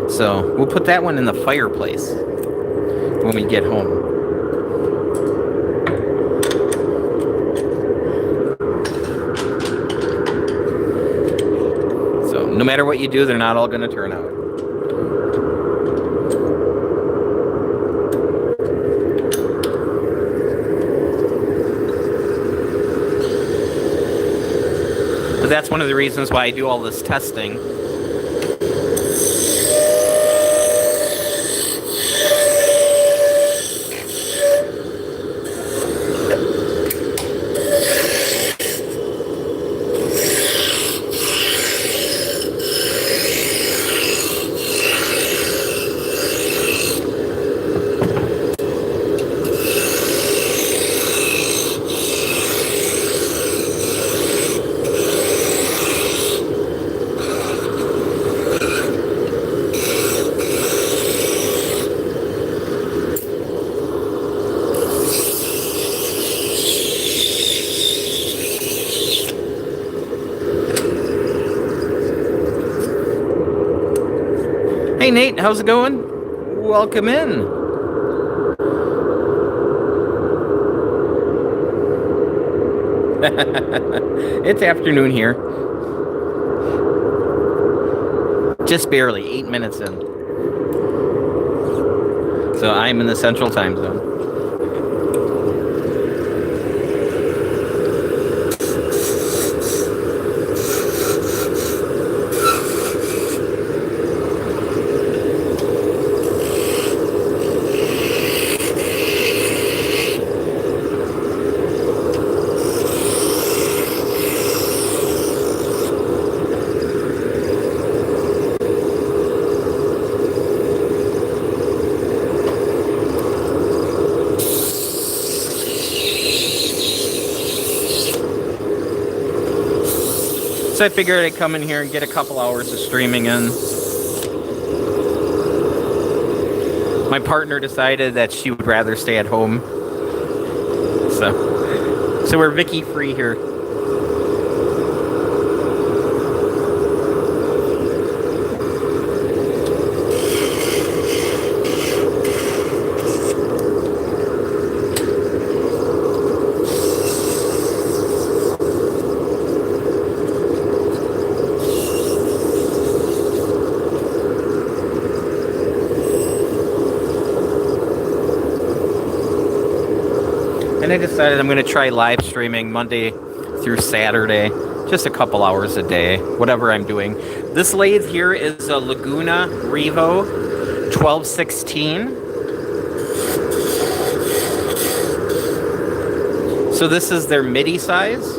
So we'll put that one in the fireplace when we get home. So no matter what you do, they're not all going to turn out. But that's one of the reasons why I do all this testing. Hey Nate, how's it going? Welcome in. It's afternoon here. Just barely, 8 minutes in. So I'm in the central time zone. So I figured I'd come in here and get a couple hours of streaming in. My partner decided that she would rather stay at home. So we're Vicky free here. And I decided I'm going to try live streaming Monday through Saturday, just a couple hours a day, whatever I'm doing. This lathe here is a Laguna Revo 1216. So this is their MIDI size.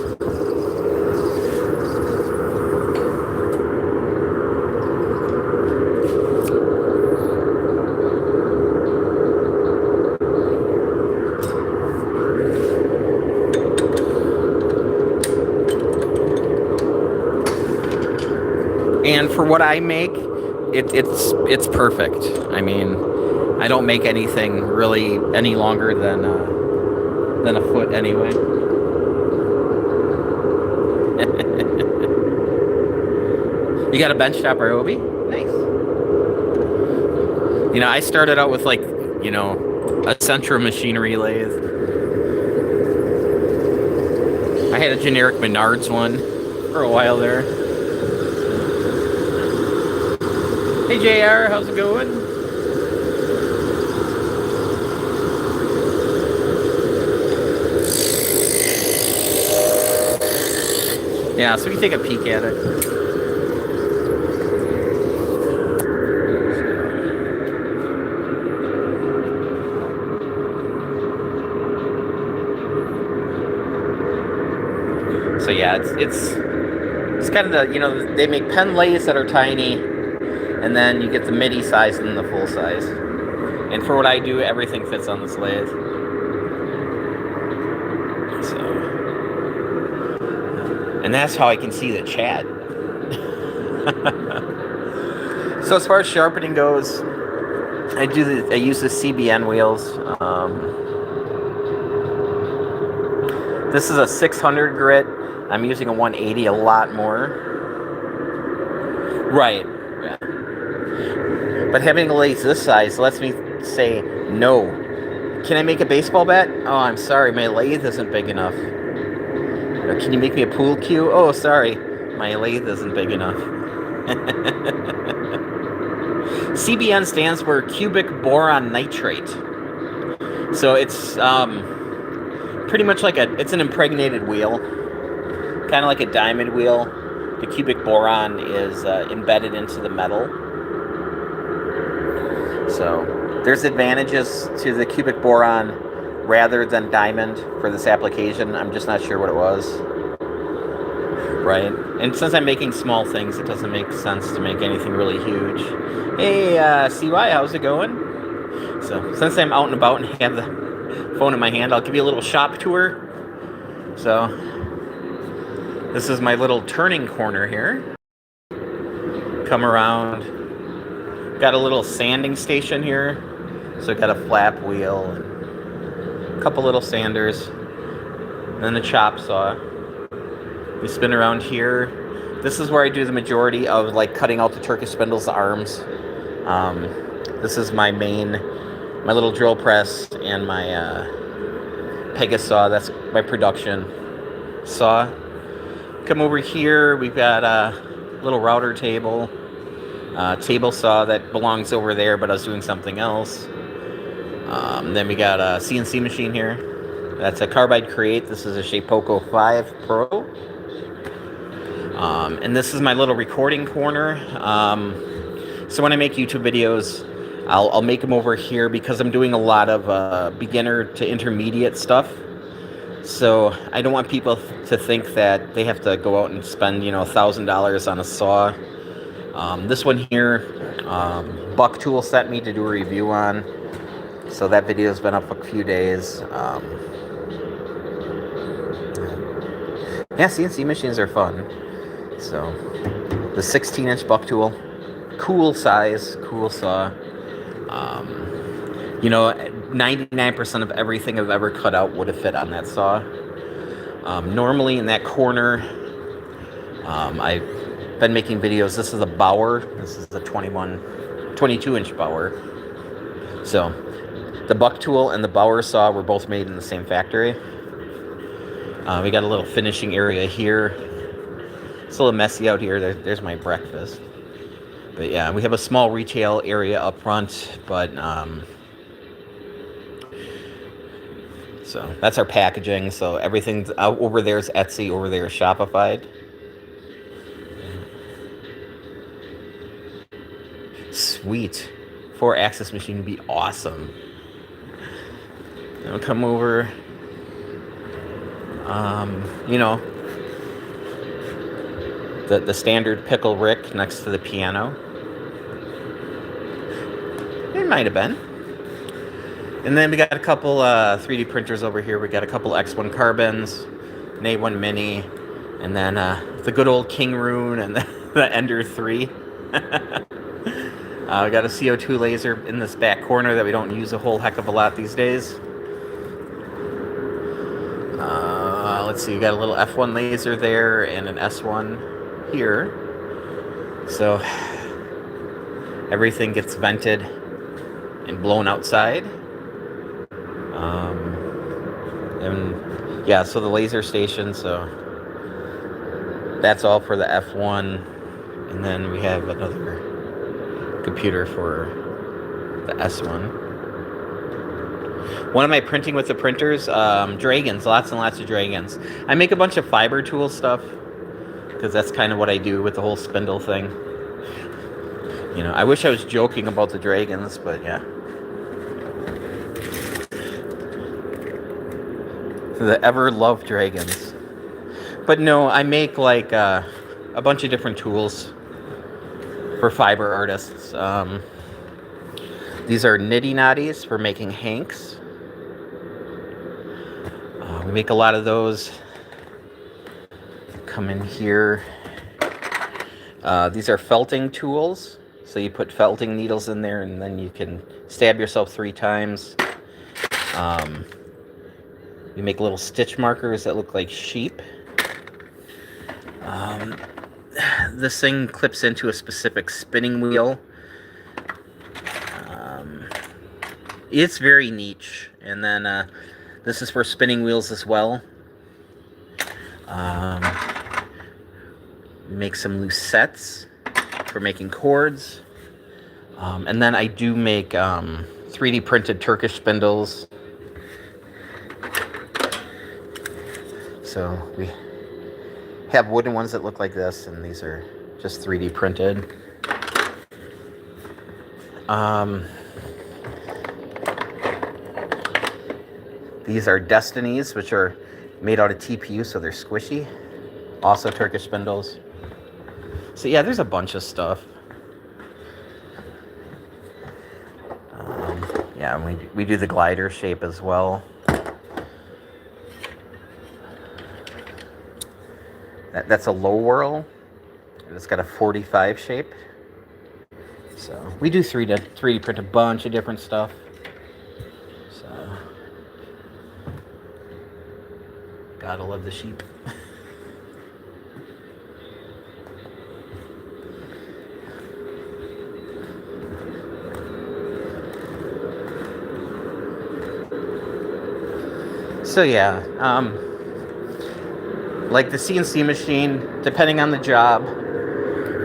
And for what I make, it's perfect. I mean, I don't make anything really any longer than a foot anyway. You got a bench top Ryobi? Nice. You know, I started out with like, you know, a Centra machinery lathe. I had a generic Menards one for a while there. Hey JR, how's it going? Yeah, so we take a peek at it. So yeah, it's kind of the, you know, they make pen lathes that are tiny. And then you get the MIDI size and the full size. And for what I do, everything fits on this lathe. So, and that's how I can see the chat. So as far as sharpening goes, I use the CBN wheels. This is a 600 grit. I'm using a 180 a lot more. Right. Yeah. But having a lathe this size lets me say no. Can I make a baseball bat? Oh, I'm sorry, my lathe isn't big enough. Or can you make me a pool cue? Oh, sorry, my lathe isn't big enough. CBN stands for cubic boron nitrate. So it's pretty much like it's an impregnated wheel, kind of like a diamond wheel. The cubic boron is embedded into the metal. So there's advantages to the cubic boron rather than diamond for this application. I'm just not sure what it was. Right? And since I'm making small things, it doesn't make sense to make anything really huge. Hey, CY, how's it going? So since I'm out and about and have the phone in my hand, I'll give you a little shop tour. So this is my little turning corner here. Come around. Got a little sanding station here. So got a flap wheel and a couple little sanders. And then a chop saw. We spin around here. This is where I do the majority of like cutting out the Turkish spindles, the arms. This is my little drill press and my Pegasus saw. That's my production saw. Come over here. We've got a little router table. Table saw that belongs over there, but I was doing something else. Then we got a CNC machine here. That's a Carbide Create. This is a Shapeoko 5 Pro. And this is my little recording corner. So when I make YouTube videos, I'll make them over here because I'm doing a lot of beginner to intermediate stuff. So I don't want people to think that they have to go out and spend, $1,000 on a saw. This one here, Buck Tool sent me to do a review on. So that video's been up a few days. Yeah, CNC machines are fun. So the 16-inch Buck Tool, cool size, cool saw. 99% of everything I've ever cut out would have fit on that saw. Normally in that corner, I've been making videos. This is a Bauer. This is a 22-inch Bauer. So the Buck Tool and the Bauer saw were both made in the same factory. We got a little finishing area here. It's a little messy out here. There's my breakfast. But yeah, we have a small retail area up front, but so that's our packaging. So everything's out over there is Etsy, over there is Shopify. Sweet. 4-axis machine would be awesome. Then we'll come over. The standard pickle rick next to the piano. It might have been. And then we got a couple 3D printers over here. We got a couple X1 carbons, an A1 Mini, and then the good old King Rune and the Ender 3. We got a CO2 laser in this back corner that we don't use a whole heck of a lot these days. Let's see, we got a little F1 laser there and an S1 here. So everything gets vented and blown outside. And yeah, so the laser station, so that's all for the F1. And then we have another computer for the S1. One of my printing with the printers, dragons, lots and lots of dragons. I make a bunch of fiber tool stuff because that's kind of what I do with the whole spindle thing. I wish I was joking about the dragons, but yeah. The ever-loved dragons. But no, I make like a bunch of different tools for fiber artists. These are nitty knotties for making hanks. We make a lot of those. Come in here. These are felting tools. So you put felting needles in there and then you can stab yourself 3 times. We make little stitch markers that look like sheep. this thing clips into a specific spinning wheel. It's very niche. And then this is for spinning wheels as well. Make some loose sets for making cords. And then I do make 3D printed Turkish spindles. So we have wooden ones that look like this, and these are just 3D printed. These are Destinies, which are made out of TPU, so they're squishy. Also Turkish spindles. So yeah, there's a bunch of stuff. Yeah, and we do the glider shape as well. That's a low whirl. It's got a 45 shape. So we do 3D print a bunch of different stuff. So gotta love the sheep. So yeah, like the CNC machine, depending on the job,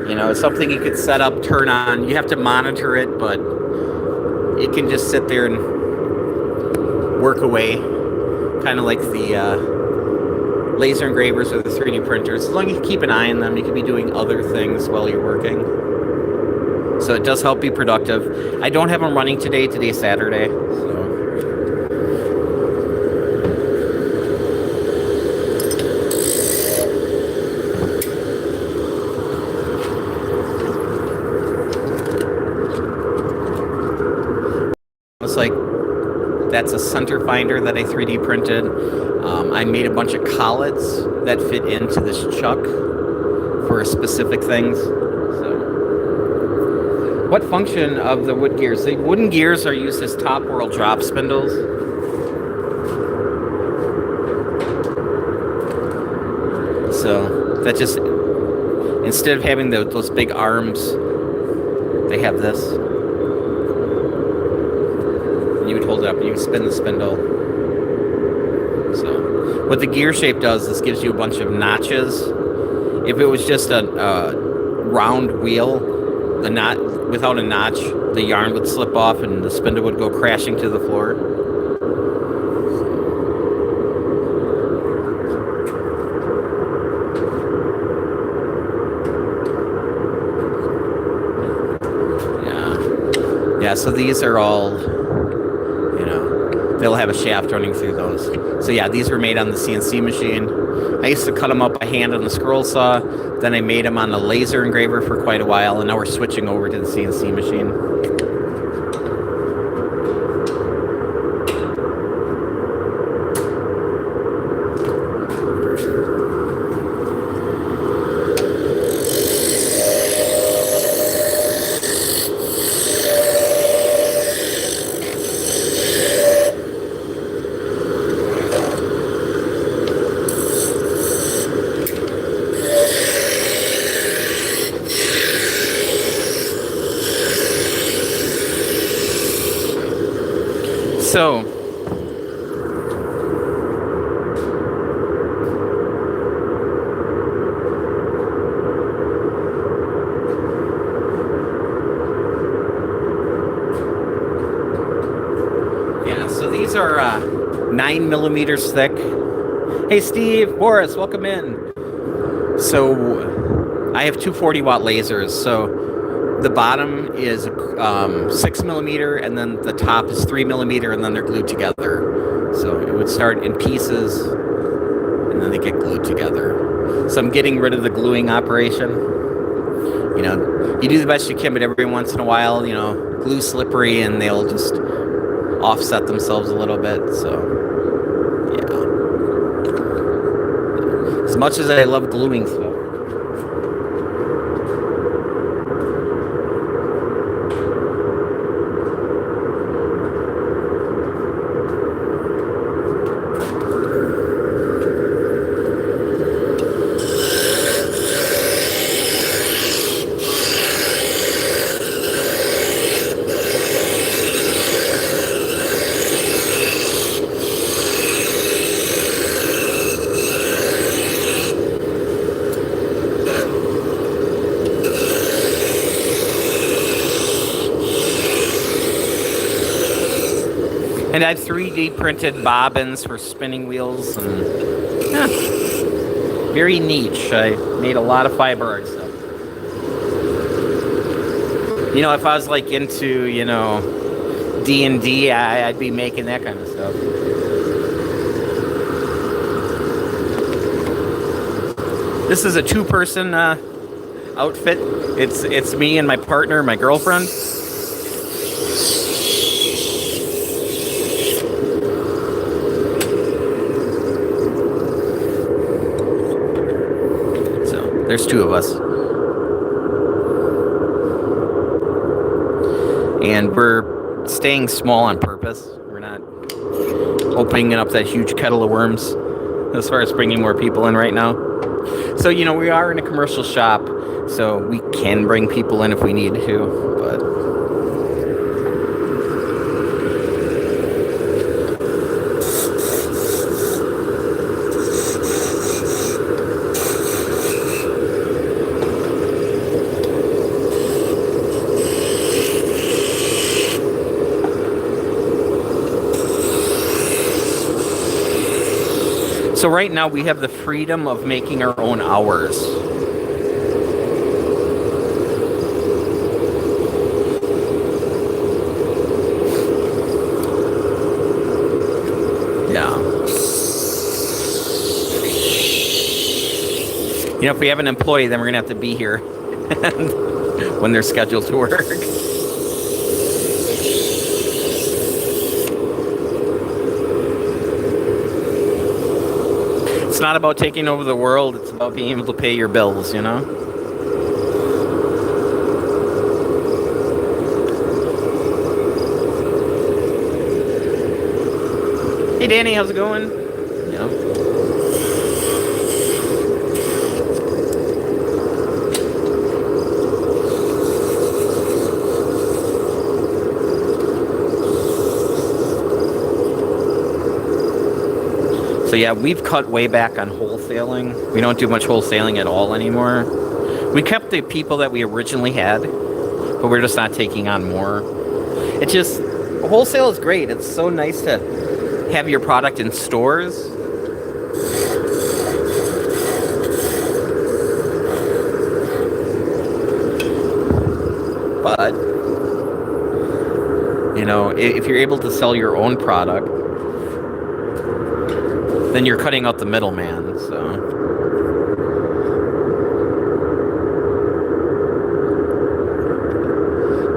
you know, it's something you could set up, turn on. You have to monitor it, but it can just sit there and work away, kind of like the laser engravers or the 3D printers. As long as you keep an eye on them, you can be doing other things while you're working. So it does help be productive. I don't have them running today. Today's Saturday. Like that's a center finder that I 3D printed. I made a bunch of collets that fit into this chuck for specific things. So, what function of the wood gears? The wooden gears are used as top whirl drop spindles. So that just, instead of having those big arms, they have this. You would hold it up and you would spin the spindle. So what the gear shape does, this gives you a bunch of notches. If it was just a round wheel, the knot without a notch, the yarn would slip off and the spindle would go crashing to the floor. Yeah, so these are all, they'll have a shaft running through those. So yeah, these were made on the CNC machine. I used to cut them up by hand on the scroll saw. Then I made them on a laser engraver for quite a while, and now we're switching over to the CNC machine. So, yeah, so these are 9 millimeters thick. Hey Steve, Boris, welcome in. So I have two 40-watt lasers. So the bottom is 6 millimeter, and then the top is 3 millimeter, and then they're glued together. So it would start in pieces, and then they get glued together. So I'm getting rid of the gluing operation. You do the best you can, but every once in a while, glue's slippery, and they'll just offset themselves a little bit. So, yeah. As much as I love gluing stuff. And I have 3D printed bobbins for spinning wheels, and yeah, very niche. I made a lot of fiber art stuff. You know, if I was like into, you know, D&D, I'd be making that kind of stuff. This is a 2-person outfit. It's me and my partner, my girlfriend. So there's 2 of us. And we're staying small on purpose. We're not opening up that huge kettle of worms as far as bringing more people in right now. So, you know, we are in a commercial shop, so we can bring people in if we need to, but... So right now we have the freedom of making our own hours. Yeah. You know, if we have an employee, then we're gonna have to be here when they're scheduled to work. It's not about taking over the world, it's about being able to pay your bills, you know? Hey Danny, how's it going? You know. So yeah, we've cut way back on wholesaling. We don't do much wholesaling at all anymore. We kept the people that we originally had, but we're just not taking on more. It's just, wholesale is great. It's so nice to have your product in stores. But, you know, if you're able to sell your own product, then you're cutting out the middleman, so.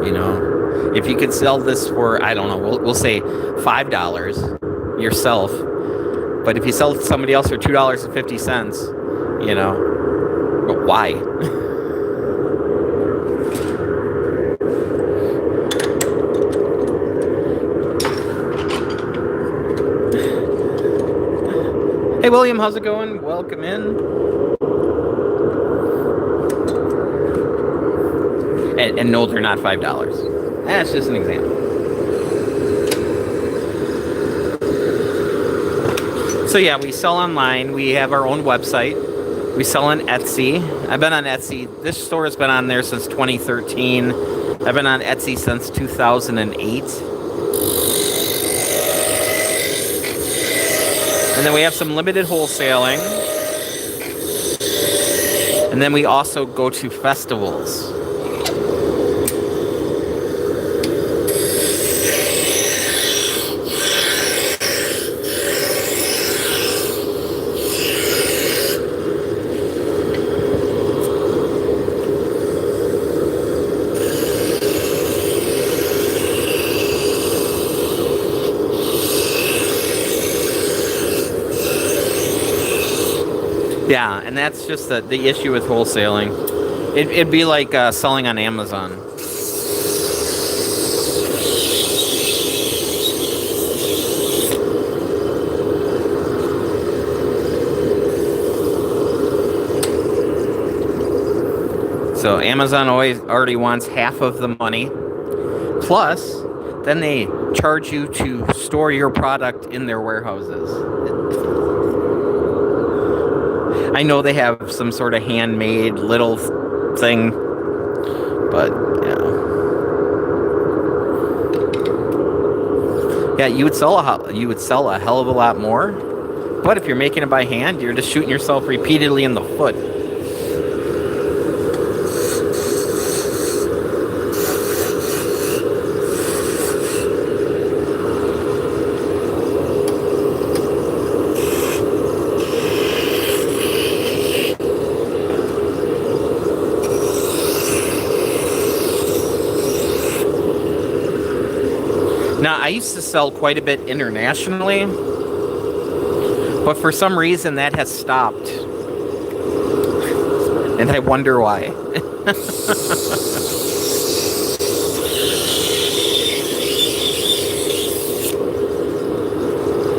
You know, if you could sell this for, I don't know, we'll say $5 yourself, but if you sell it to somebody else for $2.50, you know, but why? Hey William, how's it going? Welcome in. And no, they're not $5. That's just an example. So yeah, we sell online. We have our own website. We sell on Etsy. I've been on Etsy. This store has been on there since 2013. I've been on Etsy since 2008. And then we have some limited wholesaling. And then we also go to festivals. Yeah, and that's just the issue with wholesaling. It'd be like selling on Amazon. So Amazon already wants half of the money. Plus, then they charge you to store your product in their warehouses. I know they have some sort of handmade little thing, but yeah. Yeah, you would sell a hell of a lot more. But if you're making it by hand, you're just shooting yourself repeatedly in the foot. Now, I used to sell quite a bit internationally, but for some reason that has stopped. And I wonder why.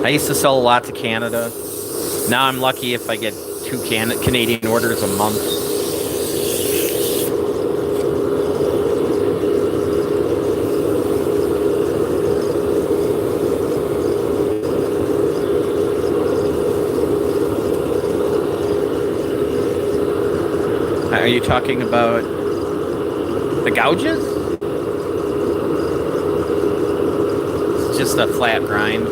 I used to sell a lot to Canada. Now I'm lucky if I get 2 Canadian orders a month. Are you talking about the gouges? It's just a flat grind.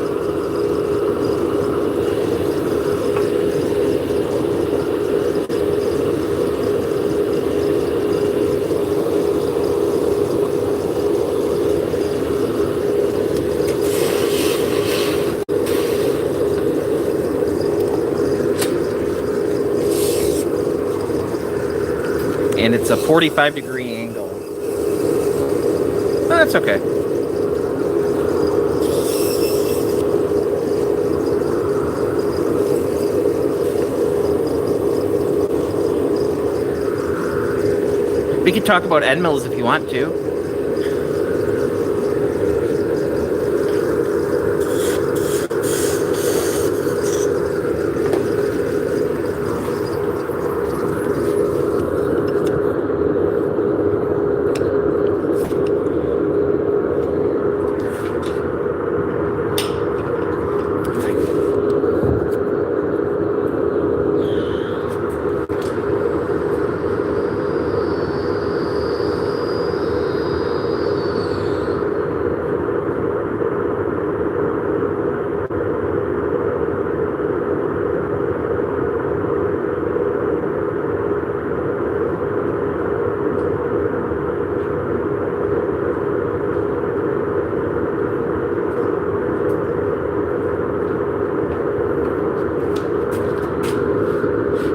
And it's a 45-degree angle. Oh, that's okay. We could talk about end mills if you want to.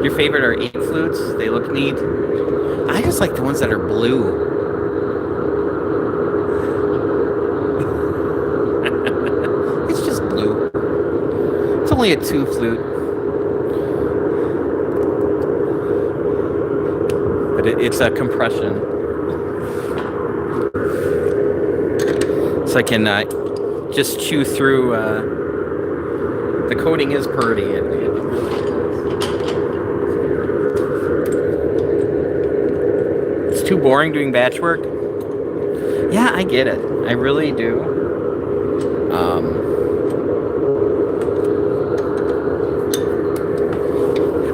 Your favorite are 8 flutes. They look neat. I just like the ones that are blue. It's just blue. It's only a 2 flute. But it's a compression. So I can just chew through. The coating is pretty. Too boring doing batch work. Yeah, I get it. I really do.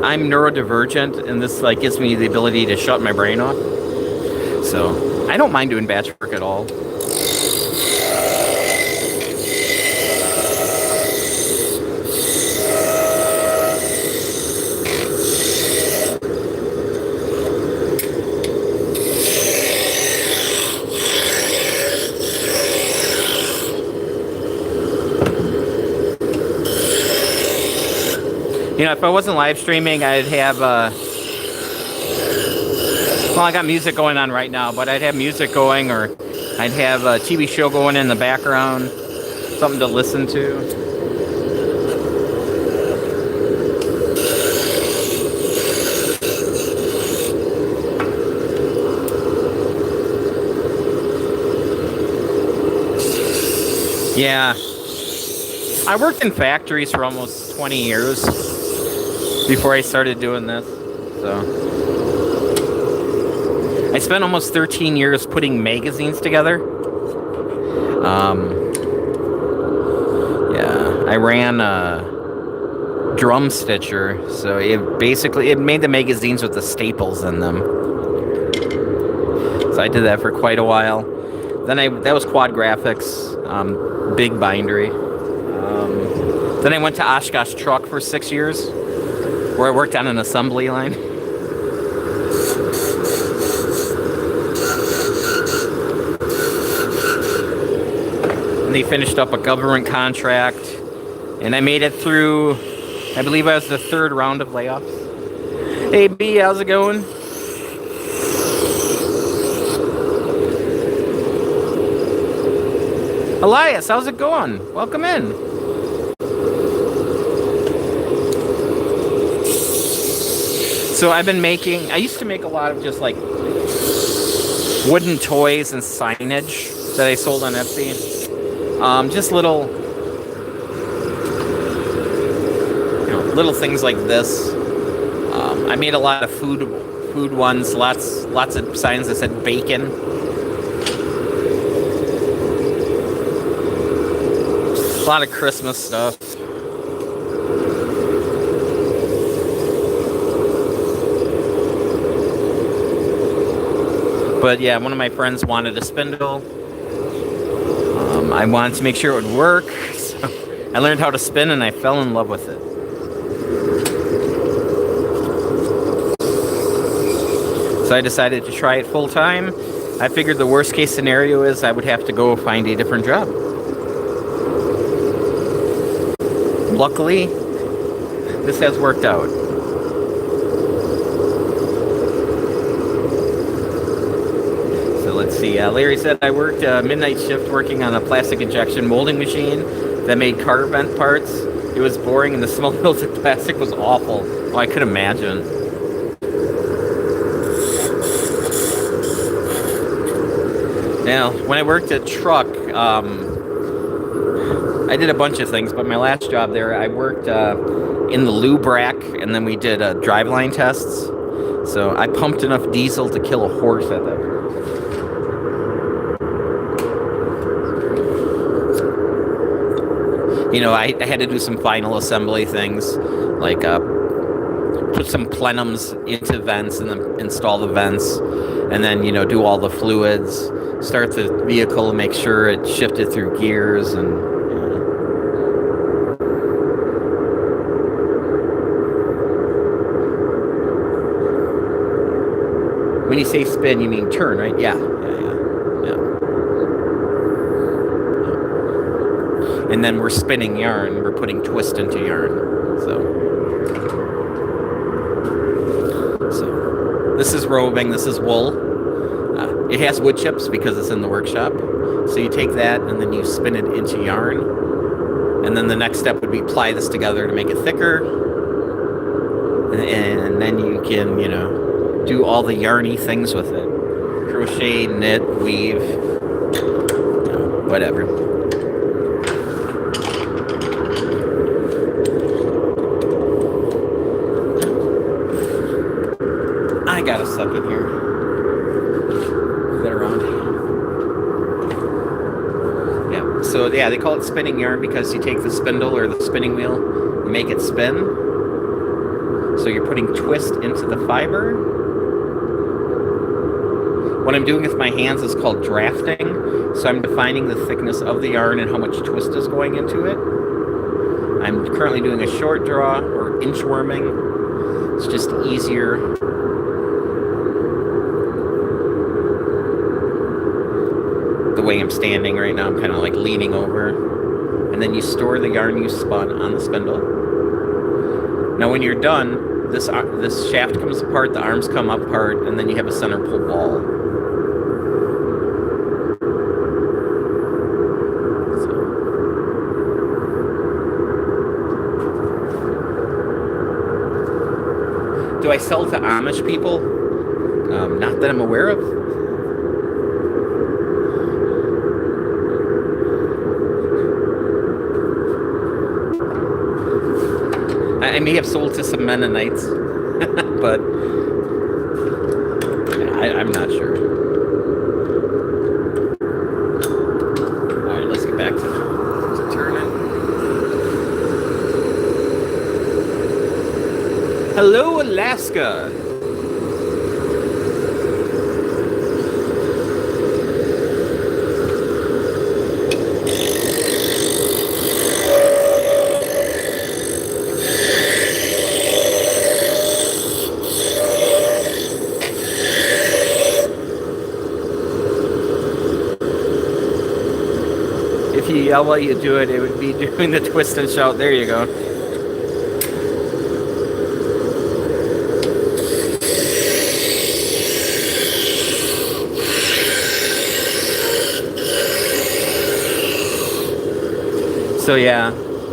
I'm neurodivergent, and this gives me the ability to shut my brain off. So I don't mind doing batch work at all. You know, if I wasn't live streaming, I'd have, well, I got music going on right now, but I'd have music going, or I'd have a TV show going in the background, something to listen to. Yeah. I worked in factories for almost 20 years. Before I started doing this, so I spent almost 13 years putting magazines together. Yeah, I ran a drum stitcher, so it made the magazines with the staples in them. So I did that for quite a while. That was quad graphics, big bindery. Then I went to Oshkosh Truck for 6 years, where I worked on an assembly line. And they finished up a government contract, and I made it through, I believe I was the third round of layoffs. Hey B, how's it going? Elias, how's it going? Welcome in. So I used to make a lot of just like wooden toys and signage that I sold on Etsy. Just little things like this. I made a lot of food ones, lots of signs that said bacon. A lot of Christmas stuff. But yeah, one of my friends wanted a spindle. I wanted to make sure it would work. So I learned how to spin and I fell in love with it. So I decided to try it full time. I figured the worst case scenario is I would have to go find a different job. Luckily, this has worked out. So let's see. Larry said I worked a midnight shift working on a plastic injection molding machine that made car vent parts. It was boring and the smell of melted plastic was awful. Oh, I could imagine. Now, when I worked at Truck, I did a bunch of things, but my last job there, I worked in the lube rack, and then we did driveline tests. So I pumped enough diesel to kill a horse at that. I had to do some final assembly things, like put some plenums into vents and then install the vents, and then, do all the fluids, start the vehicle and make sure it shifted through gears and... When you say spin, you mean turn, right? Yeah. And then we're spinning yarn. We're putting twist into yarn. So this is roving. This is wool. It has wood chips because it's in the workshop. So you take that and then you spin it into yarn. And then the next step would be apply this together to make it thicker. And then you can, do all the yarny things with it. Crochet, knit, weave, whatever. I got a suck in here. Get around. Yeah, so yeah, they call it spinning yarn because you take the spindle or the spinning wheel, you make it spin. So you're putting twist into the fiber. What I'm doing with my hands is called drafting. So I'm defining the thickness of the yarn and how much twist is going into it. I'm currently doing a short draw or inchworming. It's just easier. The way I'm standing right now, I'm kind of like leaning over. And then you store the yarn you spun on the spindle. Now when you're done, this shaft comes apart, the arms come apart, and then you have a center pull ball. Do I sell to Amish people? Not that I'm aware of. I may have sold to some Mennonites, but I'm not sure. All right, let's get back to turning. Hello, Alaska. you yell while you do it, it would be doing the twist and shout. There you go. So yeah,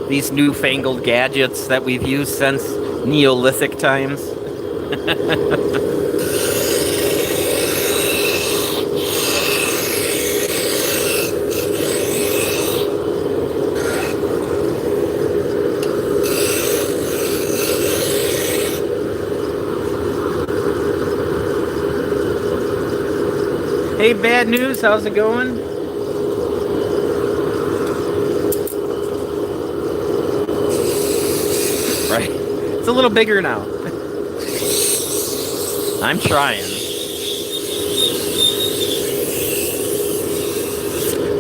these newfangled gadgets that we've used since Neolithic times. Hey, bad news, how's it going? Right. It's a little bigger now. I'm trying.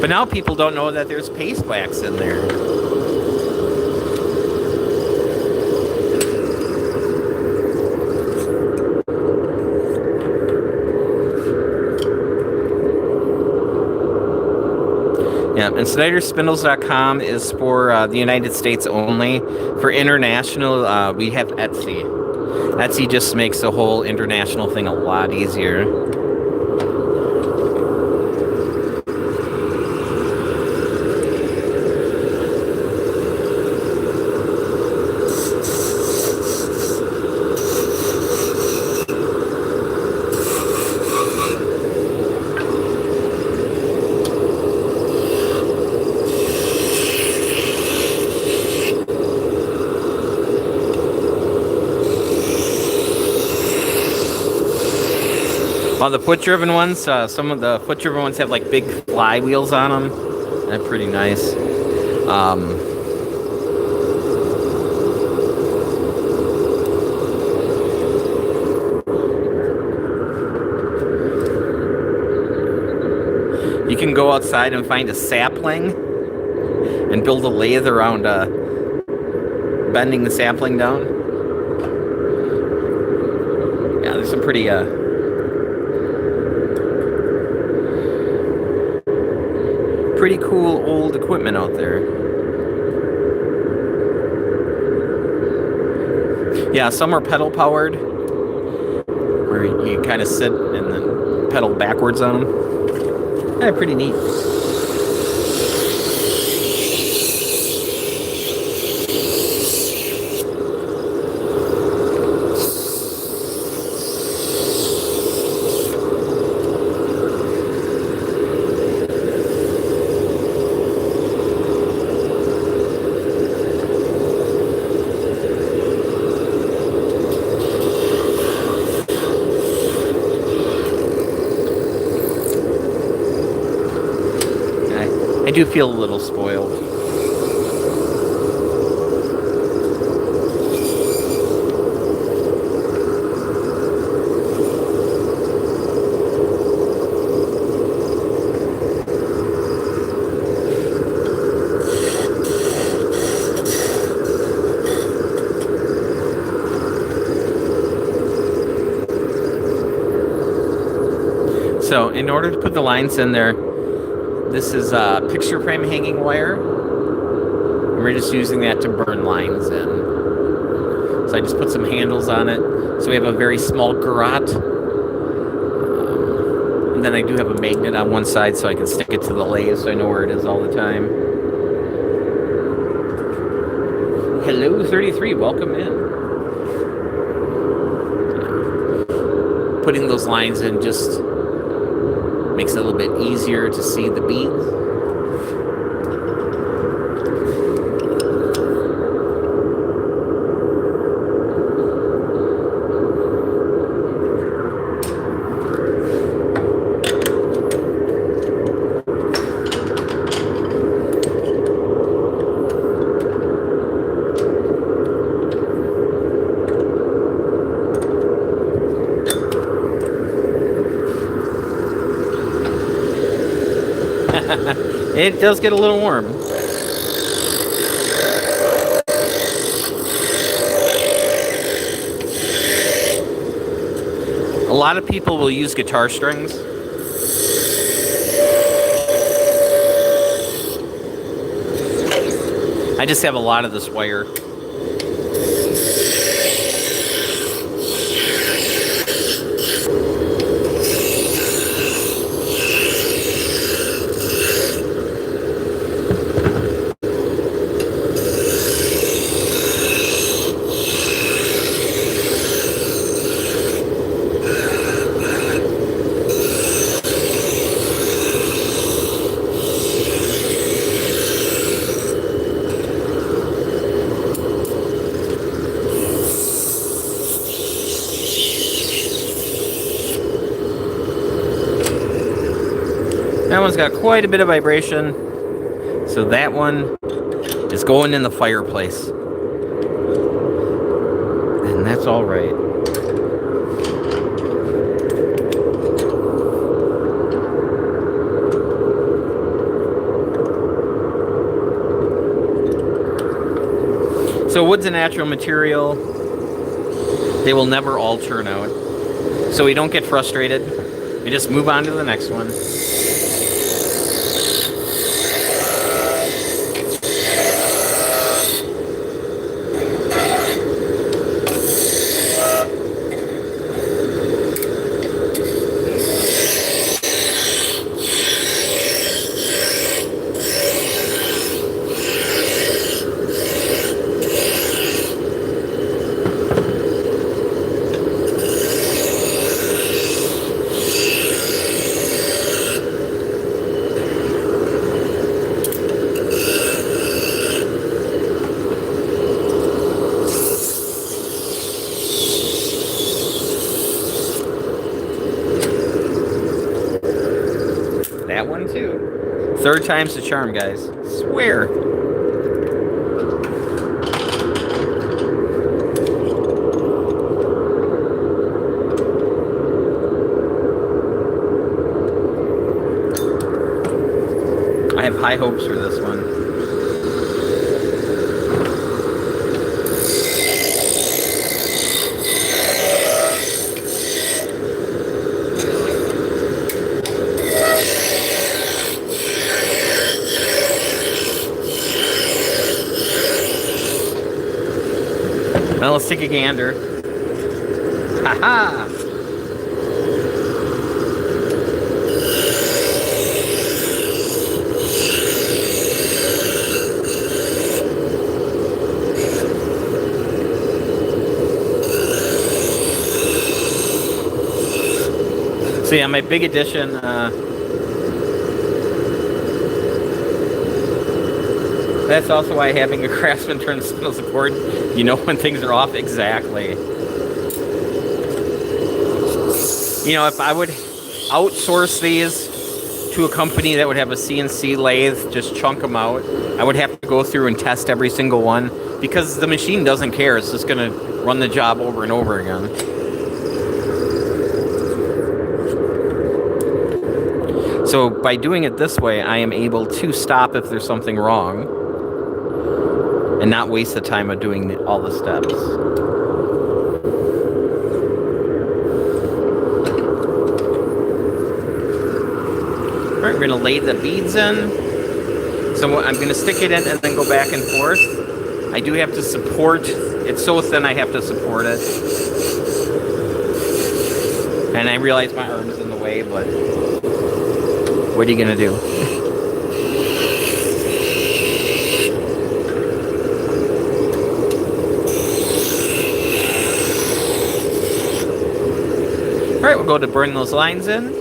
But now people don't know that there's paste wax in there. Yeah, and SnyderSpindles.com is for the United States only. For international, we have Etsy. Etsy just makes the whole international thing a lot easier. On the foot-driven ones, some of the foot-driven ones have like big flywheels on them. They're pretty nice. You can go outside and find a sapling and build a lathe around bending the sapling down. Yeah, there's some pretty cool old equipment out there. Yeah, some are pedal powered, where you kind of sit and then pedal backwards on them. Yeah, pretty neat. I do feel a little spoiled. So, in order to put the lines in there, this is a picture frame hanging wire. And we're just using that to burn lines in. So I just put some handles on it. So we have a very small garrote. And then I do have a magnet on one side so I can stick it to the lathe so I know where it is all the time. Hello, 33. Welcome in. Putting those lines in just makes it a little bit easier to see the beads. It does get a little warm. A lot of people will use guitar strings. I just have a lot of this wire. That one's got quite a bit of vibration, so that one is going in the fireplace. And that's all right. So wood's a natural material. They will never all turn out. So we don't get frustrated. We just move on to the next one. That one too. Third time's the charm, guys. Swear. I have high hopes for this one. Well, let's take a gander. Ha-ha! So yeah, my big addition, that's also why having a craftsman turn the spindles of cord, you know when things are off exactly. You know, if I would outsource these to a company that would have a CNC lathe, just chunk them out, I would have to go through and test every single one because the machine doesn't care. It's just going to run the job over and over again. So by doing it this way, I am able to stop if there's something wrong and not waste the time of doing all the steps. All right, we're going to lay the beads in. So I'm going to stick it in and then go back and forth. I do have to support. It's so thin I have to support it. And I realize my arm's in the way, but what are you going to do? All right, we'll go to burn those lines in.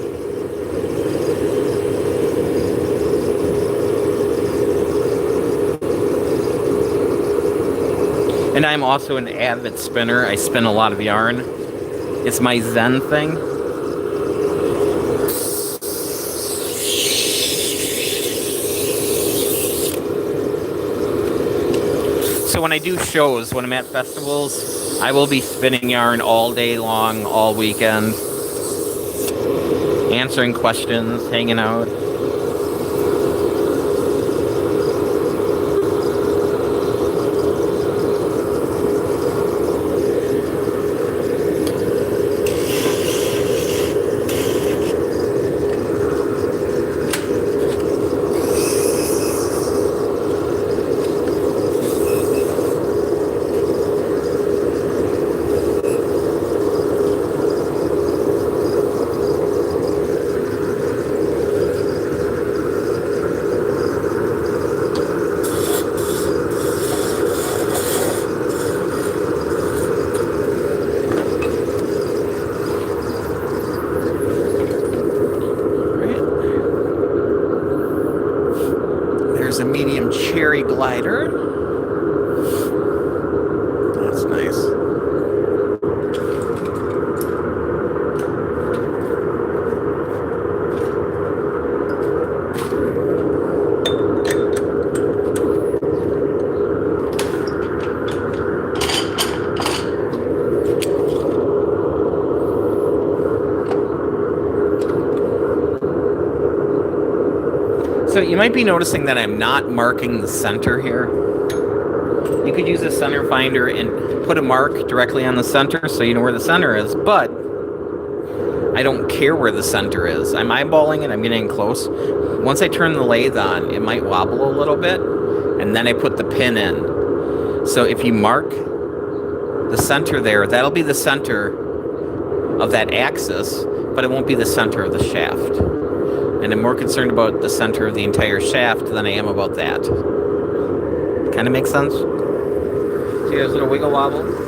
And I'm also an avid spinner. I spin a lot of yarn. It's my Zen thing. So when I do shows, when I'm at festivals, I will be spinning yarn all day long, all weekend, answering questions, hanging out. Here's a medium cherry glider. That's nice. So you might be noticing that I'm not marking the center here. You could use a center finder and put a mark directly on the center so you know where the center is, but I don't care where the center is. I'm eyeballing it, I'm getting close. Once I turn the lathe on, it might wobble a little bit, and then I put the pin in. So if you mark the center there, that'll be the center of that axis, but it won't be the center of the shaft. And I'm more concerned about the center of the entire shaft than I am about that. Kind of makes sense? See there's a little wiggle wobble?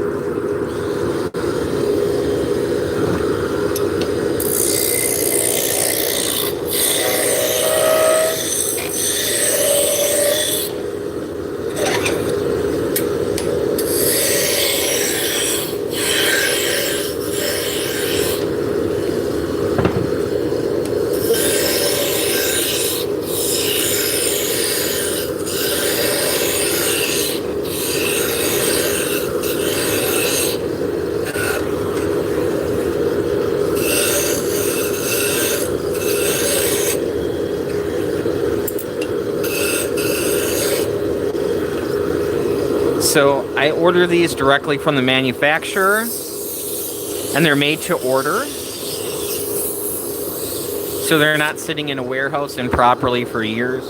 So I order these directly from the manufacturer, and they're made to order. So they're not sitting in a warehouse improperly for years.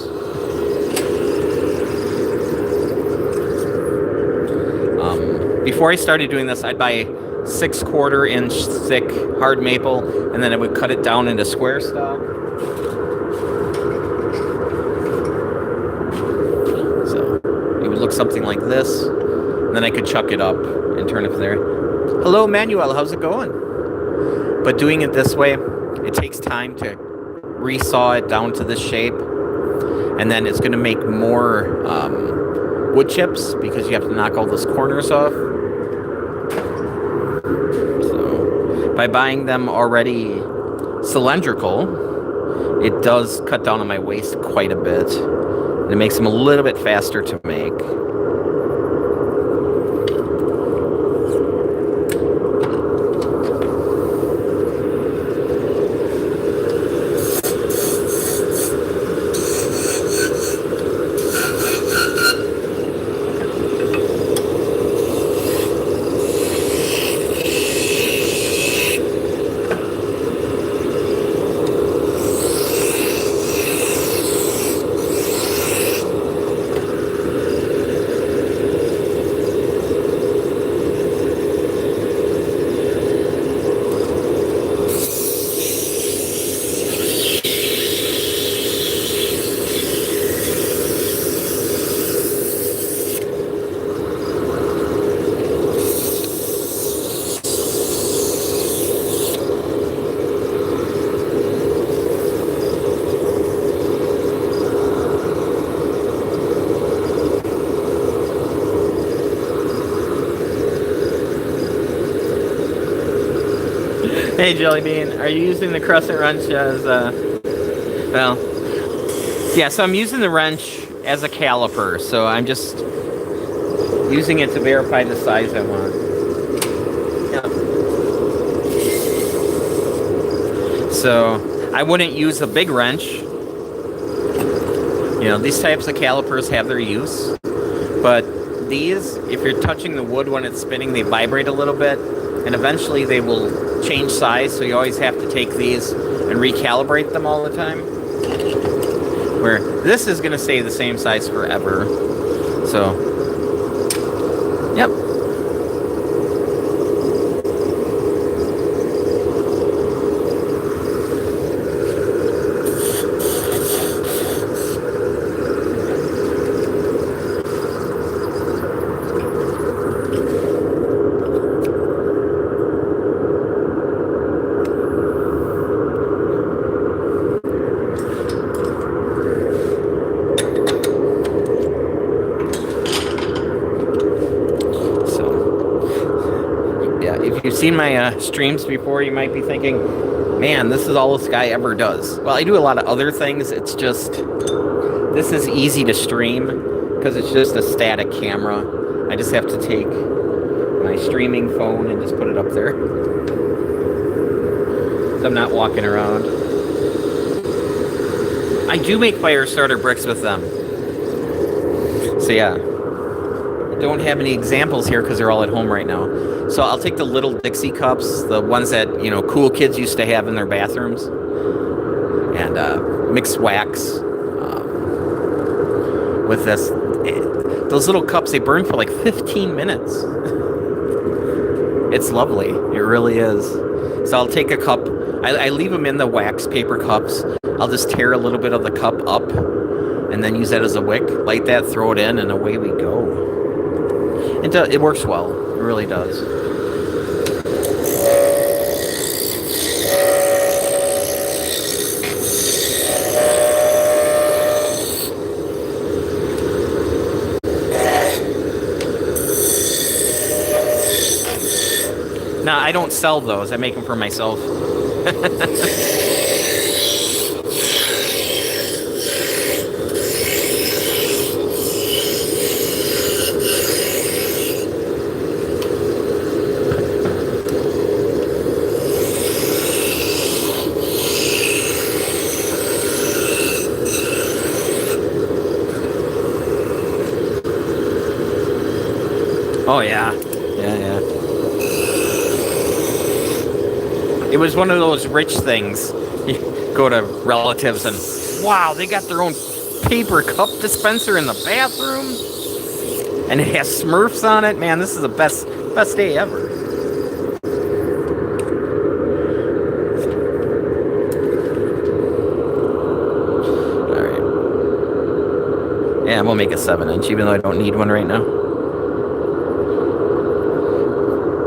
Before I started doing this, I'd buy 6/4 inch thick hard maple, and then I would cut it down into square style. So it would look something like this. And then I could chuck it up and turn it from there. Hello, Manuel, how's it going? But doing it this way, it takes time to resaw it down to this shape. And then it's going to make more wood chips because you have to knock all those corners off. So by buying them already cylindrical, it does cut down on my waste quite a bit. And it makes them a little bit faster to make. Hey, Jellybean, are you using the crescent wrench as well, yeah, so I'm using the wrench as a caliper, so I'm just using it to verify the size I want. Yeah. So I wouldn't use a big wrench. You know, these types of calipers have their use, but these, if you're touching the wood when it's spinning, they vibrate a little bit, and eventually they will change size, so you always have to take these and recalibrate them all the time. Where this is going to stay the same size forever. So, yep. seen my streams before, you might be thinking, man, this is all this guy ever does. Well, I do a lot of other things. It's just, this is easy to stream because it's just a static camera. I just have to take my streaming phone and just put it up there. So I'm not walking around. I do make fire starter bricks with them. So yeah. I don't have any examples here because they're all at home right now. So I'll take the little Dixie cups, the ones that, cool kids used to have in their bathrooms, and mix wax with this. Those little cups, they burn for like 15 minutes. It's lovely. It really is. So I'll take a cup. I leave them in the wax paper cups. I'll just tear a little bit of the cup up and then use that as a wick. Light that, throw it in, and away we go. It works well. It really does. No, I don't sell those. I make them for myself. Oh, yeah. Yeah. It was one of those rich things. You go to relatives and, wow, they got their own paper cup dispenser in the bathroom. And it has Smurfs on it. Man, this is the best day ever. All right. Yeah, we'll make a 7-inch, even though I don't need one right now.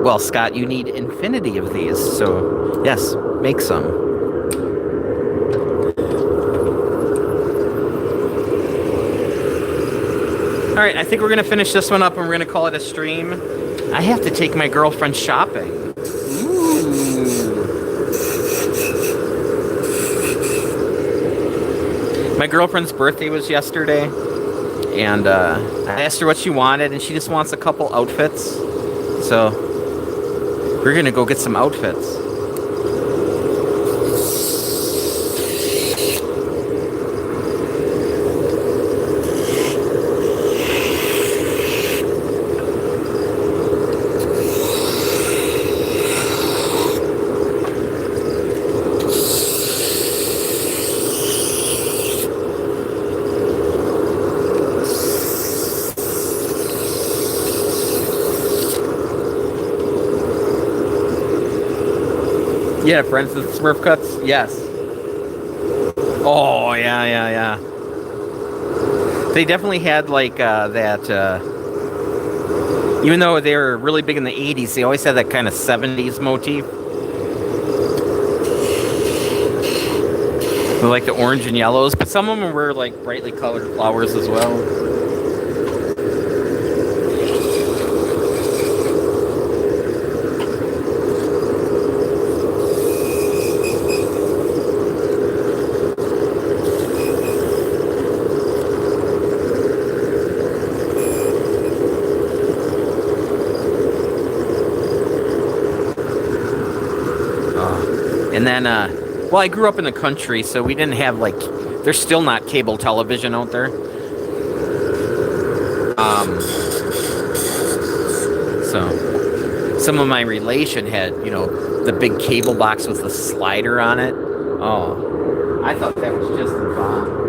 Well, Scott, you need infinity of these, so yes, make some. All right, I think we're going to finish this one up and we're going to call it a stream. I have to take my girlfriend shopping. Ooh. My girlfriend's birthday was yesterday, and I asked her what she wanted, and she just wants a couple outfits. So we're gonna go get some outfits. Yeah, for instance, Smurf cuts. Yes. Oh, yeah. They definitely had like that. Even though they were really big in the 80s, they always had that kind of 70s motif. With like the orange and yellows, but some of them were like brightly colored flowers as well. And then, well, I grew up in the country, so we didn't have, like, there's still not cable television out there. So, some of my relation had, the big cable box with the slider on it. Oh, I thought that was just the bomb.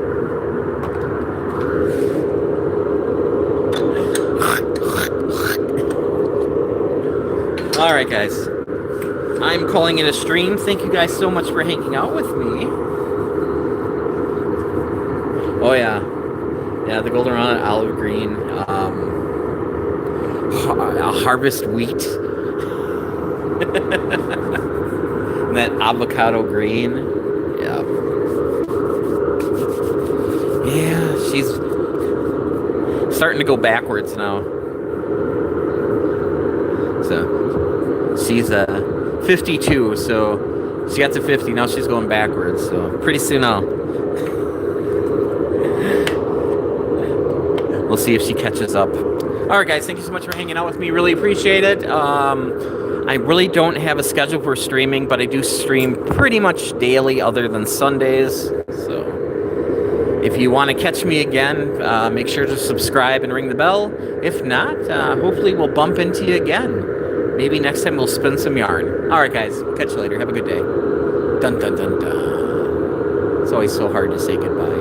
All right, guys. I'm calling it a stream. Thank you guys so much for hanging out with me. Oh, yeah. Yeah, the goldenrod, olive green, harvest wheat. And that avocado green. Yeah. Yeah, she's starting to go backwards now. So, She's 52, so she got to 50. Now she's going backwards. So pretty soon we'll see if she catches up. All right, guys, thank you so much for hanging out with me. Really appreciate it. I really don't have a schedule for streaming, but I do stream pretty much daily other than Sundays. So if you want to catch me again, make sure to subscribe and ring the bell. If not, hopefully we'll bump into you again. Maybe next time we'll spin some yarn. All right, guys, we'll catch you later. Have a good day. Dun, dun, dun, dun. It's always so hard to say goodbye.